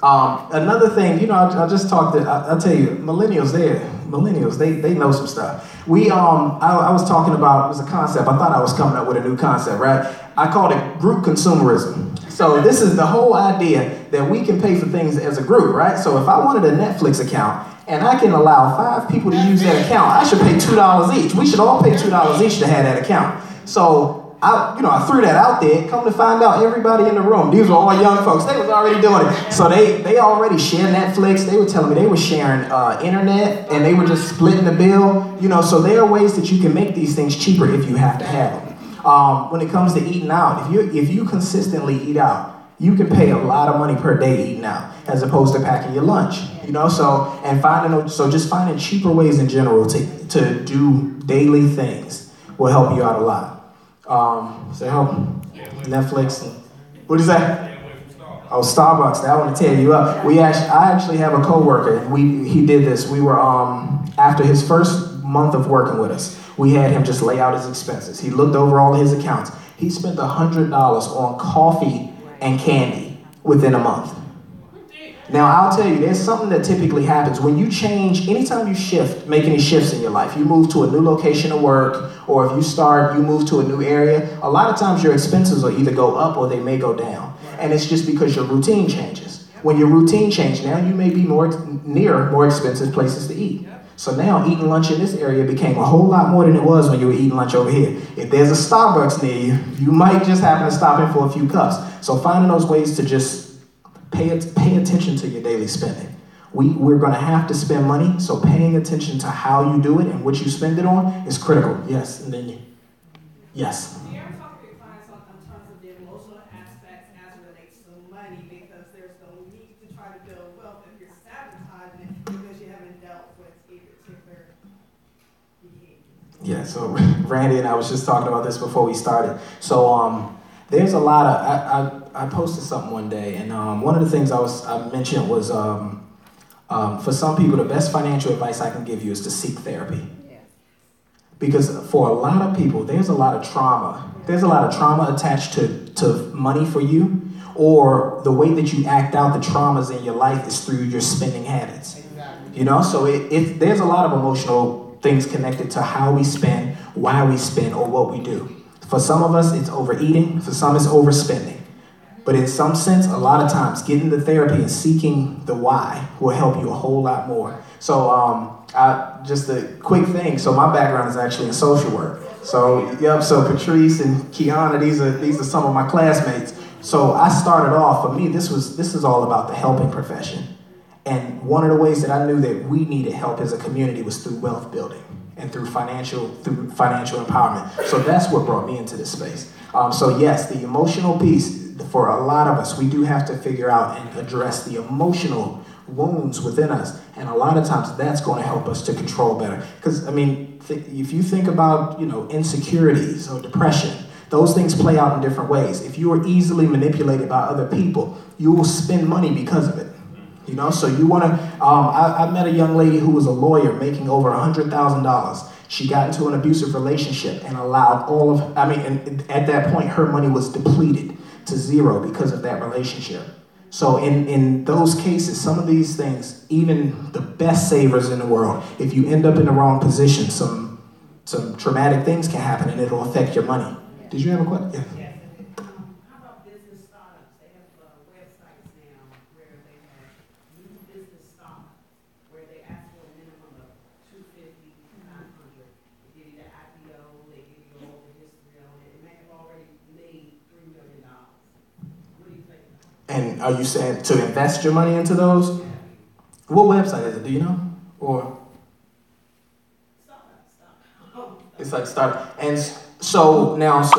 Another thing, you know, I just talked to, I'll tell you, millennials, they know some stuff. I was talking about, it was a concept, I thought I was coming up with a new concept, right? I called it group consumerism. So this is the whole idea that we can pay for things as a group, right? So if I wanted a Netflix account and I can allow 5 people to use that account, I should pay $2 each. We should all pay $2 each to have that account. So I threw that out there. Come to find out, everybody in the room, these were all young folks, they was already doing it. So they already share Netflix. They were telling me they were sharing internet, and they were just splitting the bill. You know, so there are ways that you can make these things cheaper if you have to have them. When it comes to eating out, if you consistently eat out, you can pay a lot of money per day eating out, as opposed to packing your lunch. You know, just finding cheaper ways in general to do daily things will help you out a lot. Netflix. What is that? Oh, Starbucks. That one to tear you up. I actually have a coworker, and he did this. We were after his first month of working with us, we had him just lay out his expenses. He looked over all of his accounts. He spent $100 on coffee and candy within a month. Now, I'll tell you, there's something that typically happens when you change. Anytime you make any shifts in your life, you move to a new location of work, or if you move to a new area, a lot of times your expenses will either go up or they may go down. And it's just because your routine changes. When your routine changes, now you may be near more expensive places to eat. So now eating lunch in this area became a whole lot more than it was when you were eating lunch over here. If there's a Starbucks near you, you might just happen to stop in for a few cups. So finding those ways to just pay attention to your daily spending. We're going to have to spend money, so paying attention to how you do it and what you spend it on is critical. Yes, and then yes.
Do you ever talk to your clients in terms of the emotional aspects as it relates to money? Because there's no need to try to build wealth if you're sabotaging it because you haven't dealt with a particular behavior.
Yeah, so Randy and I was just talking about this before we started. So there's a lot of, I posted something one day, and one of the things I mentioned was for some people, the best financial advice I can give you is to seek therapy. Because for a lot of people, there's a lot of trauma. There's a lot of trauma attached to money for you, or the way that you act out the traumas in your life is through your spending habits. You know, so there's a lot of emotional things connected to how we spend, why we spend, or what we do. For some of us, it's overeating. For some, it's overspending. But in some sense, a lot of times, getting the therapy and seeking the why will help you a whole lot more. So just a quick thing. So my background is actually in social work. So Patrice and Kiana, these are some of my classmates. So I started off, for me, this is all about the helping profession. And one of the ways that I knew that we needed help as a community was through wealth building. and through financial empowerment. So that's what brought me into this space. So yes, the emotional piece, for a lot of us, we do have to figure out and address the emotional wounds within us. And a lot of times that's going to help us to control better. Because, I mean, if you think about, insecurities or depression, those things play out in different ways. If you are easily manipulated by other people, you will spend money because of it. So you want to, I met a young lady who was a lawyer making over $100,000. She got into an abusive relationship and allowed and at that point, her money was depleted to zero because of that relationship. So in those cases, some of these things, even the best savers in the world, if you end up in the wrong position, some traumatic things can happen and it'll affect your money. Did you have a question? Yeah.
Yes. How about business startups? They have websites now where they have new business startups where they ask for a minimum of $250 to $900. They give you the IPO, they give you all the history on it. It may have already made $3 million. What do you think?
And are you saying to invest your money into those? What website is it? Do you know? Or it's like startup. And so now, so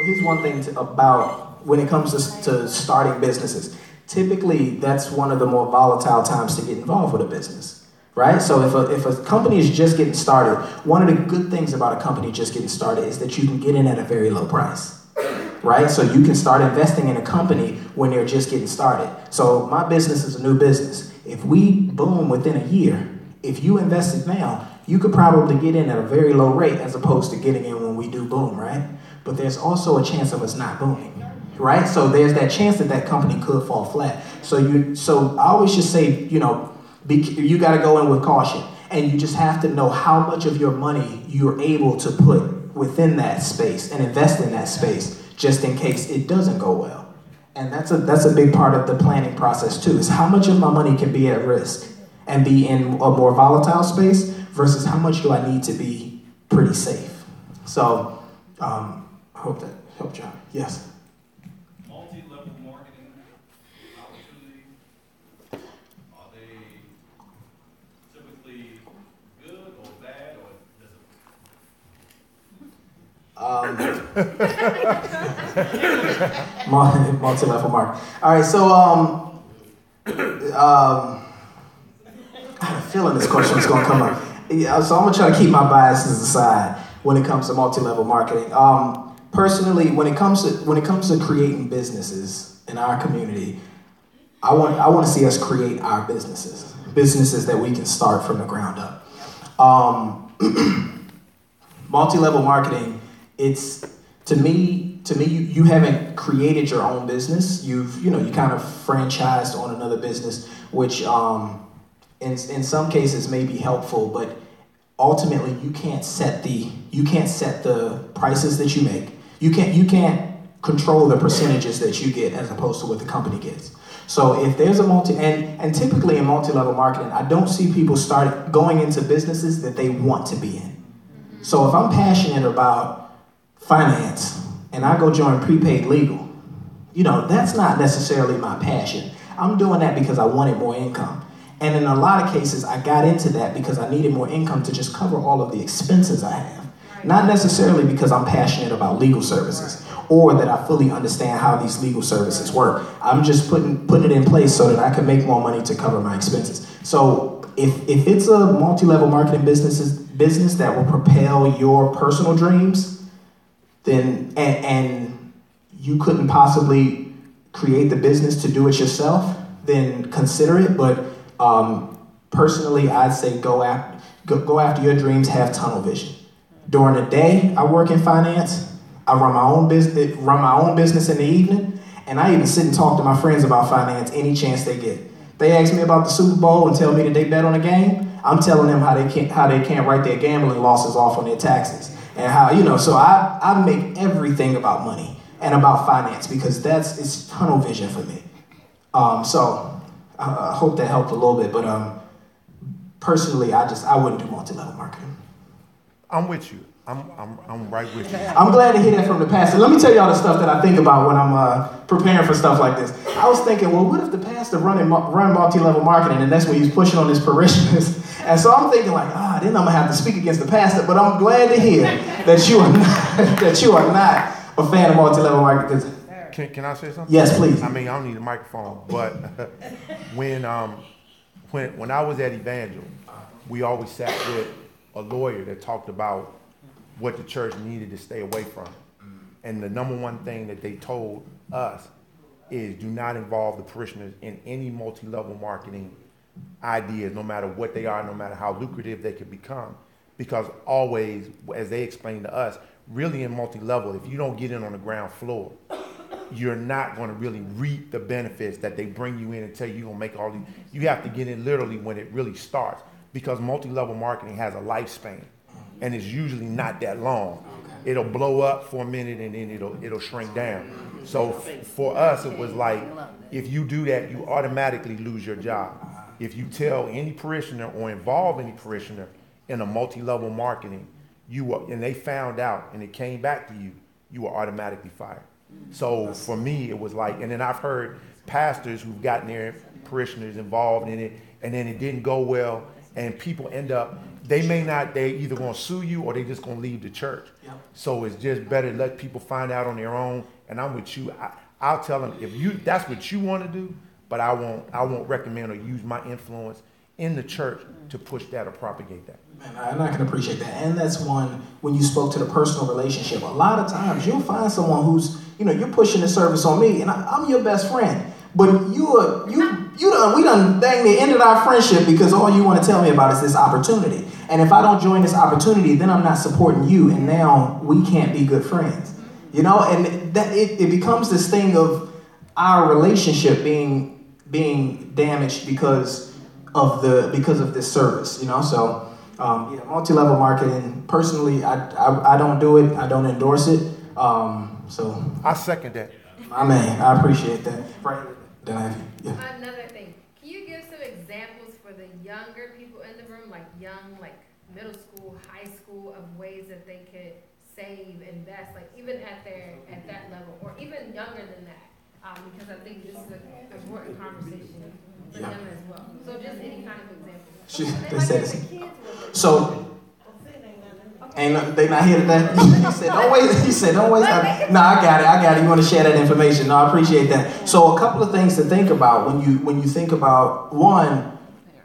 here's one thing about when it comes to starting businesses. Typically, that's one of the more volatile times to get involved with a business, right? So if a company is just getting started, one of the good things about a company just getting started is that you can get in at a very low price, right? So you can start investing in a company when they're just getting started. So my business is a new business. If we boom within a year, if you invested now, you could probably get in at a very low rate as opposed to getting in when we do boom, right? But there's also a chance of us not booming, right? So there's that chance that company could fall flat. So I always just say, you got to go in with caution, and you just have to know how much of your money you're able to put within that space and invest in that space just in case it doesn't go well. And that's a big part of the planning process too, is how much of my money can be at risk and be in a more volatile space versus how much do I need to be pretty safe. So I hope that helped you. Yes?
Multi-level marketing opportunities, are they typically good or bad, or
multi-level marketing. All right, so I have a feeling this question is going to come up. Yeah, so I'm going to try to keep my biases aside when it comes to multi-level marketing. Personally, when it comes to creating businesses in our community, I want to see us create our businesses that we can start from the ground up. Multi-level marketing, it's to me you haven't created your own business. You kind of franchised on another business, which in some cases may be helpful, but ultimately you can't set the prices that you make. You can't control the percentages that you get as opposed to what the company gets. So if there's and typically in multi-level marketing, I don't see people start going into businesses that they want to be in. So if I'm passionate about finance and I go join prepaid legal, that's not necessarily my passion. I'm doing that because I wanted more income. And in a lot of cases, I got into that because I needed more income to just cover all of the expenses I have. Not necessarily because I'm passionate about legal services or that I fully understand how these legal services work. I'm just putting it in place so that I can make more money to cover my expenses. So if it's a multi-level marketing business that will propel your personal dreams, then and you couldn't possibly create the business to do it yourself, then consider it. But personally, I'd say go after your dreams, have tunnel vision. During the day, I work in finance. I run my own business in the evening, and I even sit and talk to my friends about finance any chance they get. They ask me about the Super Bowl and tell me that they bet on a game. I'm telling them how they can't write their gambling losses off on their taxes, and how so I make everything about money and about finance because it's tunnel vision for me. So I hope that helped a little bit, but personally, I wouldn't do multi-level marketing.
I'm with you. I'm right with you.
I'm glad to hear that from the pastor. Let me tell y'all the stuff that I think about when I'm preparing for stuff like this. I was thinking, well, what if the pastor run multi-level marketing, and that's when he's pushing on his parishioners, And so I'm thinking like, then I'm gonna have to speak against the pastor, but I'm glad to hear that you are not, that you are not a fan of multi-level marketing.
Can I say something?
Yes, please.
I mean, I don't need a microphone, but when I was at Evangel, we always sat with a lawyer that talked about what the church needed to stay away from. And the number one thing that they told us is do not involve the parishioners in any multi-level marketing ideas, no matter what they are, no matter how lucrative they could become. Because always, as they explained to us, really in multi-level, if you don't get in on the ground floor, you're not going to really reap the benefits that they bring you in and tell you you're going to make all these. You have to get in literally when it really starts, because multi-level marketing has a lifespan, and it's usually not that long. It'll blow up for a minute and then it'll shrink down. So for us, it was like, if you do that, you automatically lose your job. If you tell any parishioner or involve any parishioner in a multi-level marketing, and they found out and it came back to you, you were automatically fired. So for me, it was like, and then I've heard pastors who've gotten their parishioners involved in it, and then it didn't go well, and people end up, they either gonna sue you or they just gonna leave the church. Yep. So it's just better to let people find out on their own. And I'm with you. I'll tell them, if that's what you want to do, but I won't recommend or use my influence in the church to push that or propagate that.
Man, I can appreciate that. And that's one, when you spoke to the personal relationship, a lot of times you'll find someone who's, you're pushing the service on me, and I'm your best friend. But we done dang near ended our friendship because all you want to tell me about is this opportunity. And if I don't join this opportunity, then I'm not supporting you, and now we can't be good friends. And that it becomes this thing of our relationship being damaged because of this service. So multi-level marketing. Personally, I don't do it. I don't endorse it. So
I second that.
I appreciate that. Right.
Another thing, can you give some examples for the younger people in the room, like middle school, high school, of ways that they could save, invest, like even at that level, or even younger than that? Because I think this is an important conversation for them as well. So just any kind of example.
They said it's so. They not here today? He said, don't waste. No, I got it. You want to share that information? No, I appreciate that. So a couple of things to think about when you think about, one,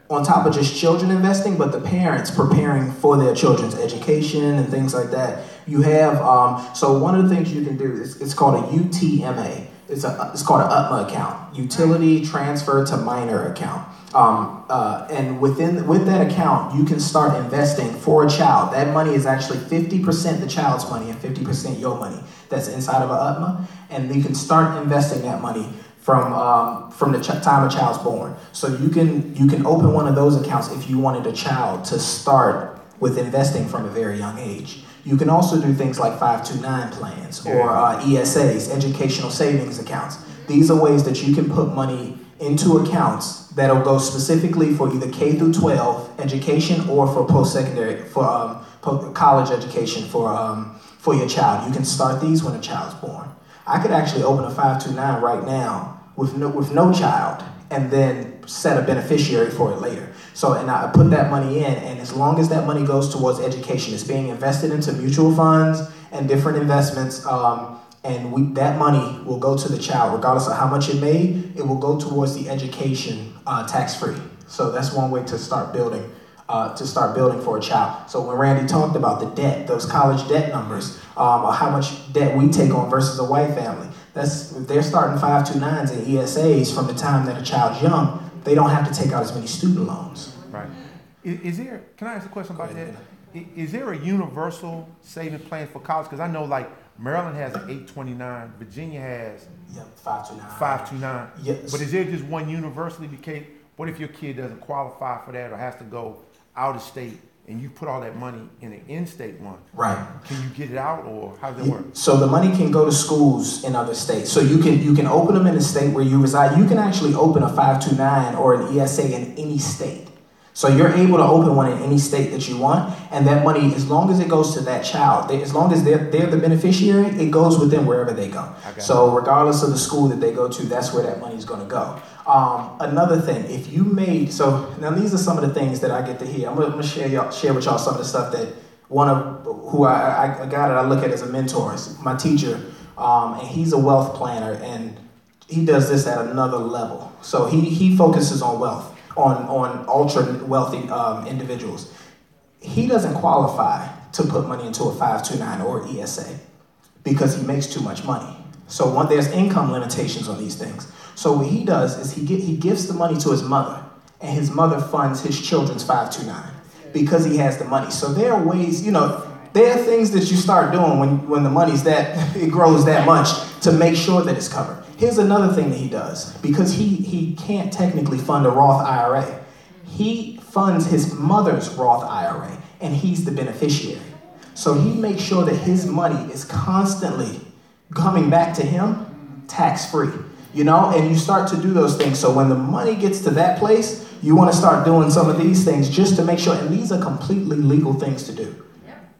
on top of just children investing, but the parents preparing for their children's education and things like that. You have, so one of the things you can do is, it's called a UTMA. It's called an UTMA account, Utility Transfer to Minor account. And with that account, you can start investing for a child. That money is actually 50% the child's money and 50% your money that's inside of an UTMA. And you can start investing that money from the time a child's born. So you can open one of those accounts if you wanted a child to start with investing from a very young age. You can also do things like 529 plans or ESAs, educational savings accounts. These are ways that you can put money into accounts that'll go specifically for either K through 12 education or for post-secondary, for college education for your child. You can start these when a child's born. I could actually open a 529 right now with no child and then set a beneficiary for it later. So, and I put that money in, and as long as that money goes towards education, it's being invested into mutual funds and different investments, that money will go to the child, regardless of how much it made. It will go towards the education tax-free. So that's one way to start building for a child. So when Randy talked about the debt, those college debt numbers, or how much debt we take on versus a white family, they're starting 529s and ESAs from the time that a child's young. They don't have to take out as many student loans.
Right. Can I ask a question about that? Is there a universal savings plan for college? Because I know Maryland has an 829, Virginia has 529.
Yes.
But is there just one universally? Because what if your kid doesn't qualify for that or has to go out of state and you put all that money in an in-state one?
Right.
Can you get it out, or how does it work?
So the money can go to schools in other states. So you can open them in the state where you reside. You can actually open a 529 or an ESA in any state. So you're able to open one in any state that you want, and that money, as long as it goes to that child, as long as they're the beneficiary, it goes with them wherever they go. So regardless of the school that they go to, that's where that money is going to go. Another thing, if you made, so now these are some of the things that I get to hear. I'm gonna share with y'all some of the stuff that one of who a guy that I look at as a mentor is my teacher, and he's a wealth planner, and he does this at another level. So he focuses on wealth. On ultra wealthy individuals. He doesn't qualify to put money into a 529 or ESA because he makes too much money. So there's income limitations on these things. So what he does is he gives the money to his mother, and his mother funds his children's 529 because he has the money. So there are ways, there are things that you start doing when the money's it grows that much to make sure that it's covered. Here's another thing that he does, because he can't technically fund a Roth IRA. He funds his mother's Roth IRA, and he's the beneficiary. So he makes sure that his money is constantly coming back to him tax-free, and you start to do those things. So when the money gets to that place, you want to start doing some of these things just to make sure, and these are completely legal things to do.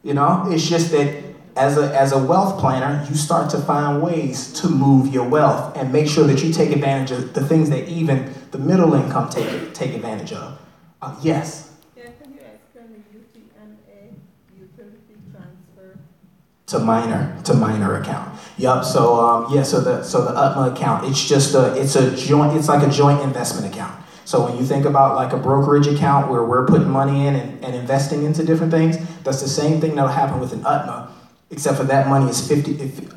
It's just that as a wealth planner, you start to find ways to move your wealth and make sure that you take advantage of the things that even the middle income take advantage of. Yes?
Yeah, can you explain the UTMA, utility transfer?
To minor account. Yep. So so the UTMA account, it's like a joint investment account. So when you think about like a brokerage account where we're putting money in and investing into different things, that's the same thing that'll happen with an UTMA, except for that money is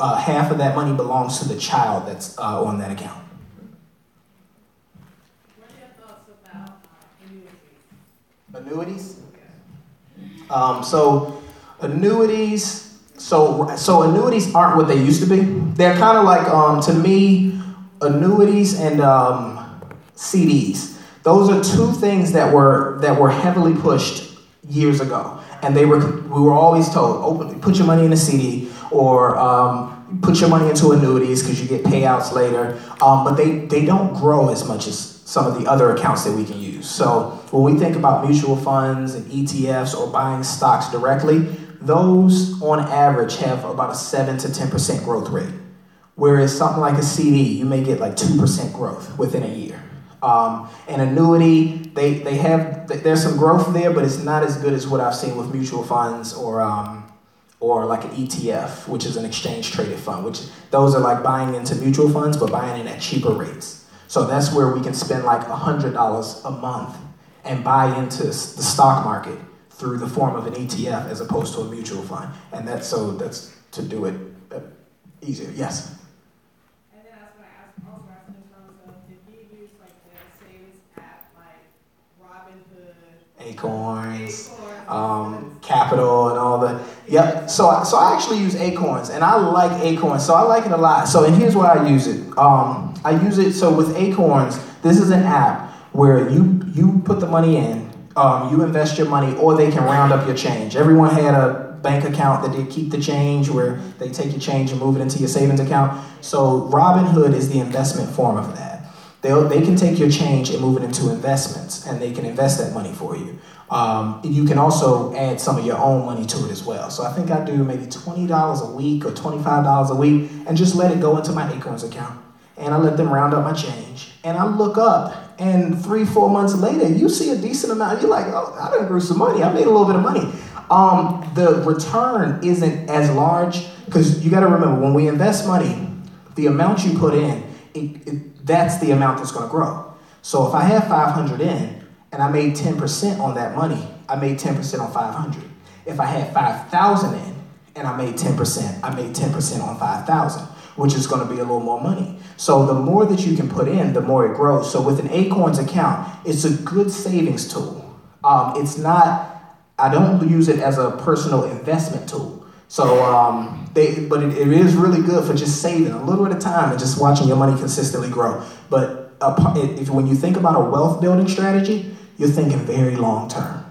half of that money belongs to the child that's on that account.
What are your thoughts about
Annuities? So annuities aren't what they used to be. They're kind of like, to me, annuities and CDs. Those are two things that were heavily pushed years ago, and we were always told, put your money in a CD or put your money into annuities because you get payouts later. But they don't grow as much as some of the other accounts that we can use. So when we think about mutual funds and ETFs or buying stocks directly, those on average have about a 7 to 10% growth rate. Whereas something like a CD, you may get like 2% growth within a year. An annuity, there's some growth there, but it's not as good as what I've seen with mutual funds or like an ETF, which is an exchange traded fund, which those are like buying into mutual funds, but buying in at cheaper rates. So that's where we can spend like $100 a month and buy into the stock market through the form of an ETF as opposed to a mutual fund. And that's to do it easier. Yes?
And then I was going to ask also in terms of, if you use like the savings app like Robinhood,
Acorns, Capital, and all the, yep. So I actually use Acorns, and I like Acorns, so I like it a lot. So, and here's why I use it. I use it, so with Acorns, this is an app where you put the money in, you invest your money, or they can round up your change. Everyone had a bank account that they keep the change, where they take your change and move it into your savings account. So Robinhood is the investment form of that. They can take your change and move it into investments, and they can invest that money for you. You can also add some of your own money to it as well. So I think I do maybe $20 a week or $25 a week, and just let it go into my Acorns account. And I let them round up my change. And I look up, and 3-4 months later, you see a decent amount. You're like, oh, I done grew some money. I made a little bit of money. The return isn't as large, because you got to remember, when we invest money, the amount you put in, that's the amount that's going to grow. So if I have 500 in, and I made 10% on that money, I made 10% on 500. If I had 5,000 in, and I made 10%, I made 10% on 5,000, which is going to be a little more money. So the more that you can put in, the more it grows. So with an Acorns account, it's a good savings tool. It's not, I don't use it as a personal investment tool. So, but it is really good for just saving a little at a time and just watching your money consistently grow. But when you think about a wealth building strategy, you're thinking very long term.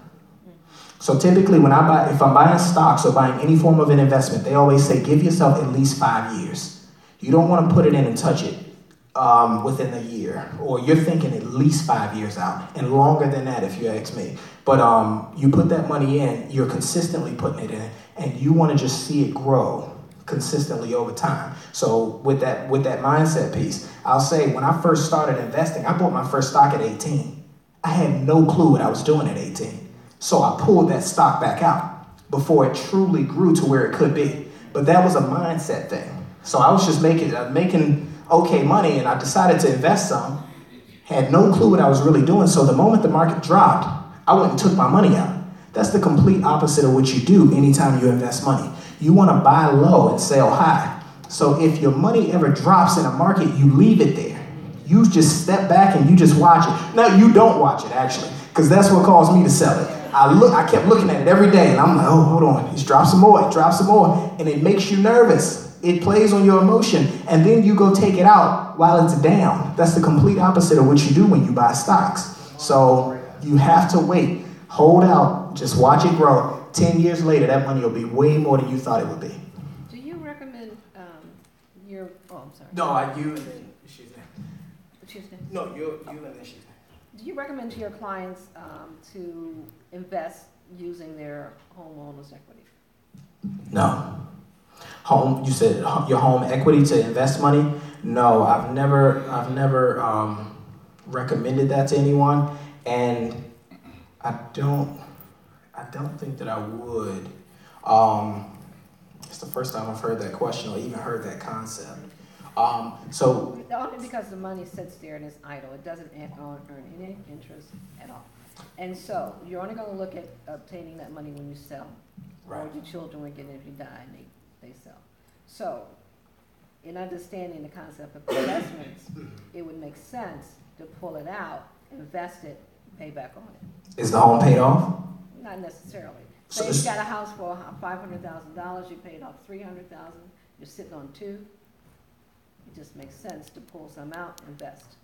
So typically if I'm buying stocks or buying any form of an investment, they always say give yourself at least 5 years. You don't want to put it in and touch it within a year, or you're thinking at least 5 years out, and longer than that if you ask me. But you put that money in, you're consistently putting it in, and you want to just see it grow consistently over time. So with that mindset piece, I'll say when I first started investing, I bought my first stock at 18. I had no clue what I was doing at 18. So I pulled that stock back out before it truly grew to where it could be. But that was a mindset thing. So I was just making okay money, and I decided to invest some. Had no clue what I was really doing. So the moment the market dropped, I went and took my money out. That's the complete opposite of what you do anytime you invest money. You want to buy low and sell high. So if your money ever drops in a market, you leave it there. You just step back and you just watch it. Now, you don't watch it, actually, because that's what caused me to sell it. I kept looking at it every day, and I'm like, oh, hold on, it's dropped some more, and it makes you nervous. It plays on your emotion, and then you go take it out while it's down. That's the complete opposite of what you do when you buy stocks. So you have to wait, hold out, just watch it grow. 10 years later, that money will be way more than you thought it would be.
Do you recommend I'm sorry.
No, you and then she's there.
She's there.
No, you and then she's there.
Do you recommend to your clients to invest using their homeowner's equity?
No. You said your home equity to invest money? No, I've never recommended that to anyone, and I don't think that I would. It's the first time I've heard that question or even heard that concept. So
only because the money sits there and it's idle, it doesn't earn any interest at all. And so you're only going to look at obtaining that money when you sell,
right.
Or your children will get it if you die and they sell. So in understanding the concept of investments, it would make sense to pull it out, invest it, pay back on it.
Is the home paid off?
Not necessarily.
So
Say you got a house for $500,000, you paid off $300,000, you're sitting on $2,000. It just makes sense to pull some out, invest.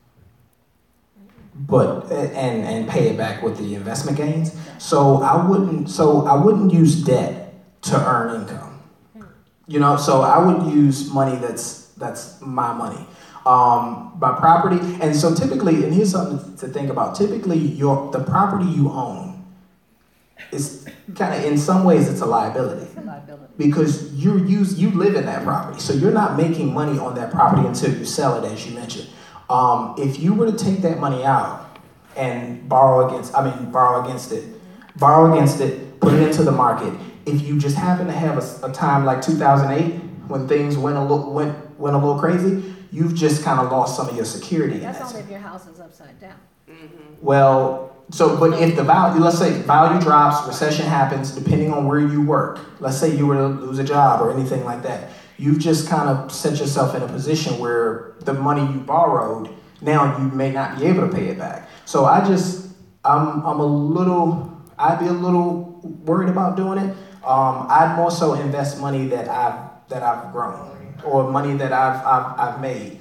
But and pay it back with the investment gains. So I wouldn't use debt to earn income. You know, so I would use money that's my money. By property, and so typically, and here's something to think about. Typically, the property you own is kind of, in some ways, it's a liability.
It's a liability.
Because you live in that property, so you're not making money on that property until you sell it, as you mentioned. If you were to take that money out and borrow against it, put it into the market. If you just happen to have a time like 2008 when things went a little crazy, you've just kind of lost some of your security.
That's only if your house is upside down.
Mm-hmm. Well, but if the value, let's say value drops, recession happens, depending on where you work. Let's say you were to lose a job or anything like that. You've just kind of set yourself in a position where the money you borrowed, now you may not be able to pay it back. So I'd be a little worried about doing it. I'd more so invest money that I've grown or money that I've made.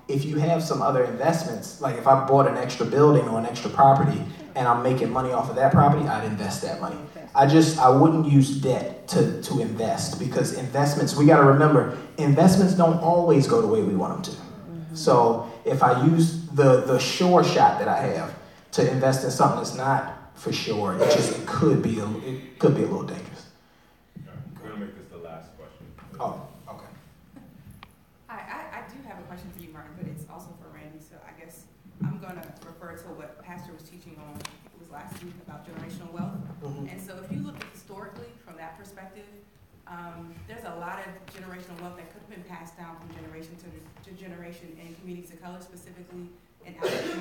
If you have some other investments, like if I bought an extra building or an extra property and I'm making money off of that property, I'd invest that money. I wouldn't use debt to invest, because investments, we got to remember, investments don't always go the way we want them to. Mm-hmm. So if I use the sure shot that I have to invest in something that's not for sure, it could be a little dangerous.
We're gonna make this the last question.
Oh, okay.
I do have a question for you, Martin, but it's also for Randy. So I guess I'm gonna refer to what Pastor was teaching on. It was last week about generational wealth. Mm-hmm. And so if you look historically from that perspective, there's a lot of generational wealth that could have been passed down from generation to generation in communities of color, specifically in African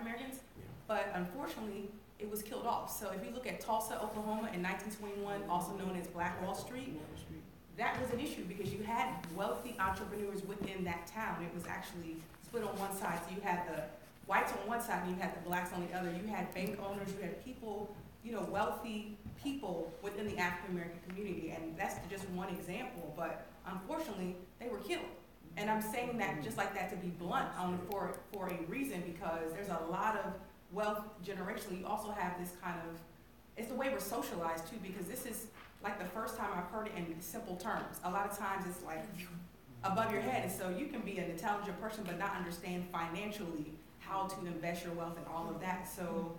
Americans. But unfortunately, it was killed off. So if you look at Tulsa, Oklahoma in 1921, also known as Black Wall Street, that was an issue because you had wealthy entrepreneurs within that town. It was actually split on one side. So you had the whites on one side and you had the blacks on the other. You had bank owners, you had people, wealthy people within the African American community. And that's just one example. But unfortunately, they were killed. And I'm saying that just like that to be blunt for a reason, because there's a lot of wealth generationally. You also have this kind of, it's the way we're socialized too, because this is like the first time I've heard it in simple terms. A lot of times it's like above your head. And so you can be an intelligent person but not understand financially how to invest your wealth and all of that. So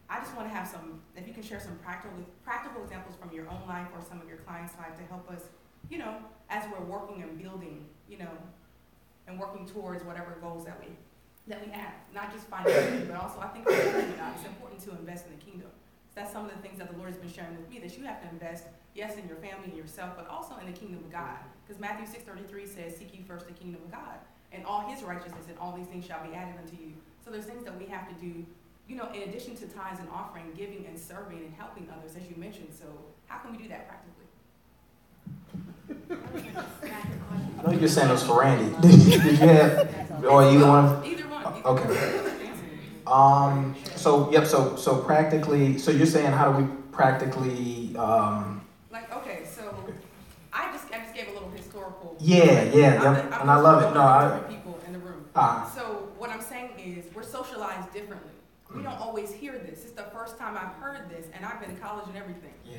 I just want to have if you can share some practical examples from your own life or some of your clients' life to help us, as we're working and building, and working towards whatever goals that we have, not just financially, but also I think for the kingdom of God, it's important to invest in the kingdom. So that's some of the things that the Lord has been sharing with me, that you have to invest, yes, in your family and yourself, but also in the kingdom of God. Because Matthew 6:33 says, seek ye first the kingdom of God, and all his righteousness, and all these things shall be added unto you. So there's things that we have to do, in addition to tithes and offering, giving and serving and helping others, as you mentioned. So how can we do that practically?
I know you're saying it's for Randy. Did you have, or either one?
Either one.
Okay. So practically, so you're saying how do we practically,
so I just gave a little historical.
And I love it. No,
people in the room. So what I'm saying is we're socialized differently. We don't always hear this. It's the first time I've heard this, and I've been in college and everything.
Yeah.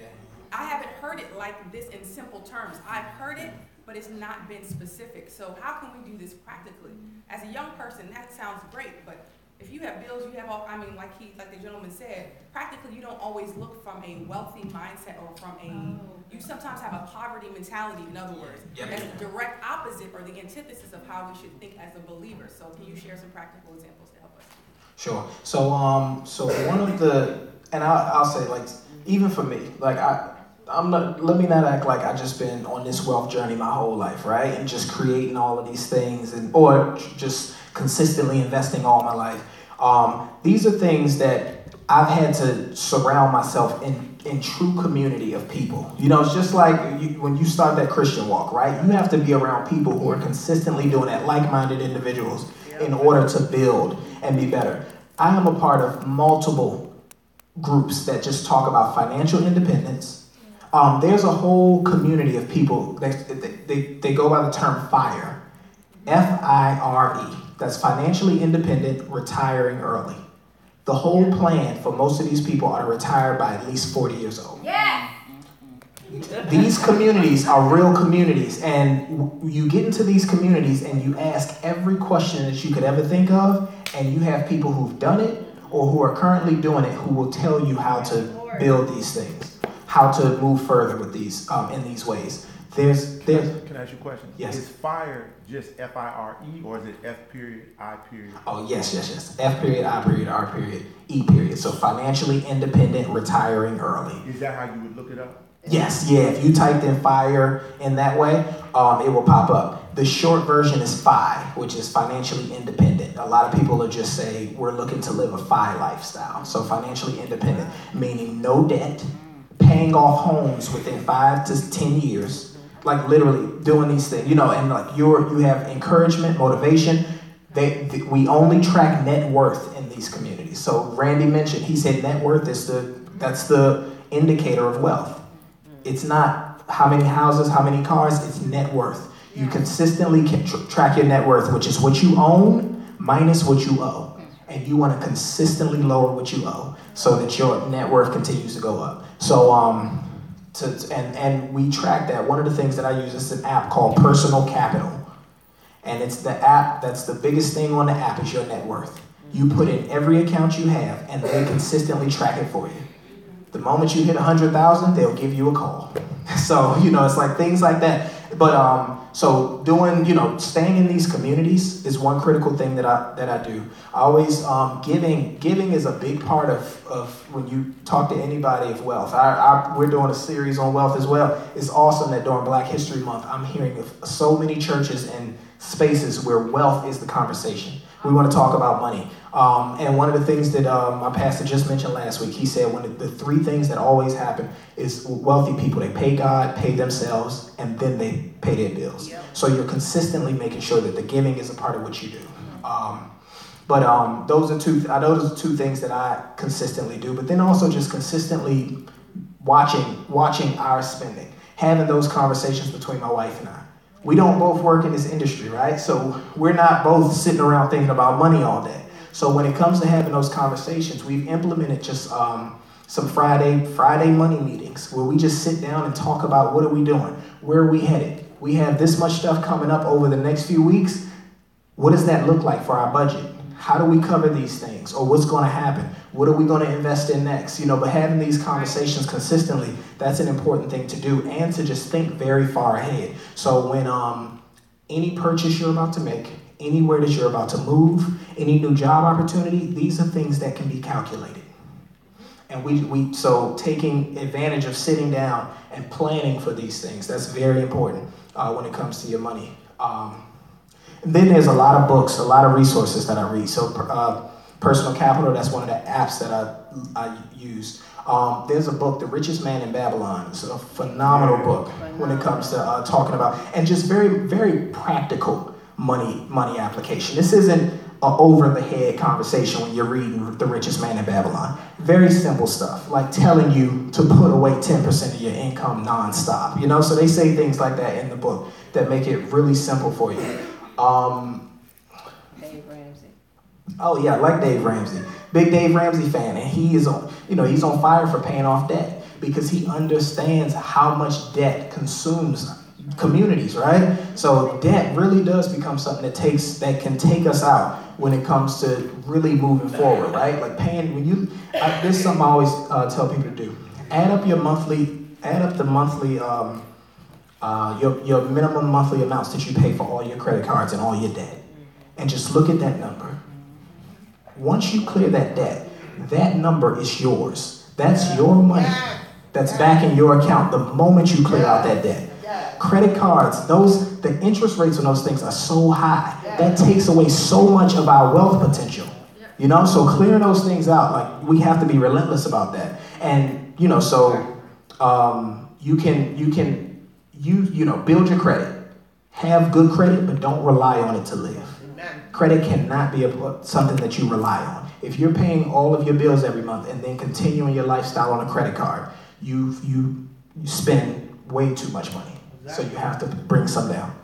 I haven't heard it like this in simple terms. I've heard it, but it's not been specific. So how can we do this practically? As a young person, that sounds great, but if you have bills, you have all, like the gentleman said, practically you don't always look from a wealthy mindset or from you sometimes have a poverty mentality, in other words. That's the direct opposite or the antithesis of how we should think as a believer. So can you share some practical examples to help us?
Sure. So one of the, and I'll say, like, even for me, like let me not act like I just been on this wealth journey my whole life, right? And just creating all of these things or just consistently investing all my life. These are things that I've had to surround myself in true community of people. It's just like when you start that Christian walk, right? You have to be around people who are consistently doing that, like-minded individuals, in order to build and be better. I am a part of multiple groups that just talk about financial independence. There's a whole community of people, they go by the term FIRE, F-I-R-E. That's financially independent, retiring early. The whole plan for most of these people are to retire by at least 40 years old.
Yeah.
These communities are real communities, and you get into these communities and you ask every question that you could ever think of, and you have people who've done it or who are currently doing it who will tell you how to build these things, how to move further with these in these ways.
Can I ask you a question?
Yes.
Is FIRE just F-I-R-E or is it F-I?
Oh, yes. F period, I period, R period, E period. So financially independent, retiring early.
Is that how you would look it up?
Yes, if you typed in FIRE in that way, it will pop up. The short version is FI, which is financially independent. A lot of people will just say, we're looking to live a FI lifestyle. So financially independent, meaning no debt, paying off homes within 5 to 10 years, like literally doing these things, and like you have encouragement, motivation. We only track net worth in these communities. So Randy mentioned, he said net worth that's the indicator of wealth. It's not how many houses, how many cars, it's net worth. You consistently can track your net worth, which is what you own minus what you owe. And you want to consistently lower what you owe so that your net worth continues to go up. So, and we track that. One of the things that I use is an app called Personal Capital. And it's the app, that's the biggest thing on the app is your net worth. You put in every account you have and they consistently track it for you. The moment you hit 100,000, they'll give you a call. So, it's like things like that. But so doing, staying in these communities is one critical thing that I do. I always giving is a big part of when you talk to anybody of wealth. We're doing a series on wealth as well. It's awesome that during Black History Month, I'm hearing of so many churches and spaces where wealth is the conversation. We want to talk about money. And one of the things that my pastor just mentioned last week, he said one of the 3 things that always happen is wealthy people, they pay God, pay themselves, and then they pay their bills. Yep. So you're consistently making sure that the giving is a part of what you do. But those are two things that I consistently do. But then also just consistently watching our spending, having those conversations between my wife and I. We don't both work in this industry, right? So we're not both sitting around thinking about money all day. So when it comes to having those conversations, we've implemented just some Friday money meetings where we just sit down and talk about what are we doing? Where are we headed? We have this much stuff coming up over the next few weeks. What does that look like for our budget? How do we cover these things? Or what's going to happen? What are we going to invest in next? But having these conversations consistently, that's an important thing to do, and to just think very far ahead. So when any purchase you're about to make, anywhere that you're about to move, any new job opportunity, these are things that can be calculated. And so taking advantage of sitting down and planning for these things, that's very important when it comes to your money. And then there's a lot of books, a lot of resources that I read. So Personal Capital, that's one of the apps that I use. There's a book, The Richest Man in Babylon. It's a phenomenal book when it comes to talking about, and just very, very practical money application. This isn't an over-the-head conversation when you're reading The Richest Man in Babylon. Very simple stuff, like telling you to put away 10% of your income nonstop. So they say things like that in the book that make it really simple for you.
Dave Ramsey.
Oh yeah, I like Dave Ramsey. Big Dave Ramsey fan, and he is on, he's on fire for paying off debt because he understands how much debt consumes communities, right? So debt really does become something that can take us out when it comes to really moving forward, right? Like paying this is something I always tell people to do. Add up the monthly, your minimum monthly amounts that you pay for all your credit cards and all your debt, and just look at that number. Once you clear that debt, that number is yours. That's your money that's back in your account the moment you clear out that debt. Credit cards, the interest rates on those things are so high. That takes away so much of our wealth potential. So clearing those things out, like, we have to be relentless about that. And so you can build your credit. Have good credit, but don't rely on it to live. Credit cannot be something that you rely on. If you're paying all of your bills every month and then continuing your lifestyle on a credit card, you spend way too much money. So you have to bring some down.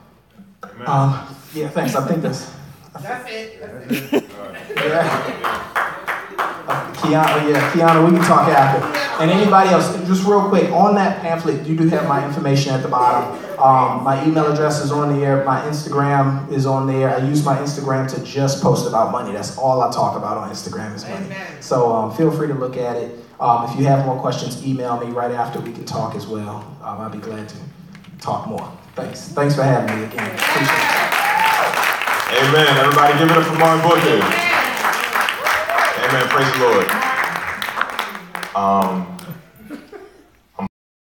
Yeah, thanks. I think that's it. Kiana, we can talk after. And anybody else, just real quick, on that pamphlet, you do have my information at the bottom. My email address is on there. My Instagram is on there. I use my Instagram to just post about money. That's all I talk about on Instagram is money. So feel free to look at it. If you have more questions, email me right after. We can talk as well. I'll be glad to talk more. Thanks for having me again. Appreciate it.
Amen. Everybody give it up for Martin Booker. Amen. Praise the Lord.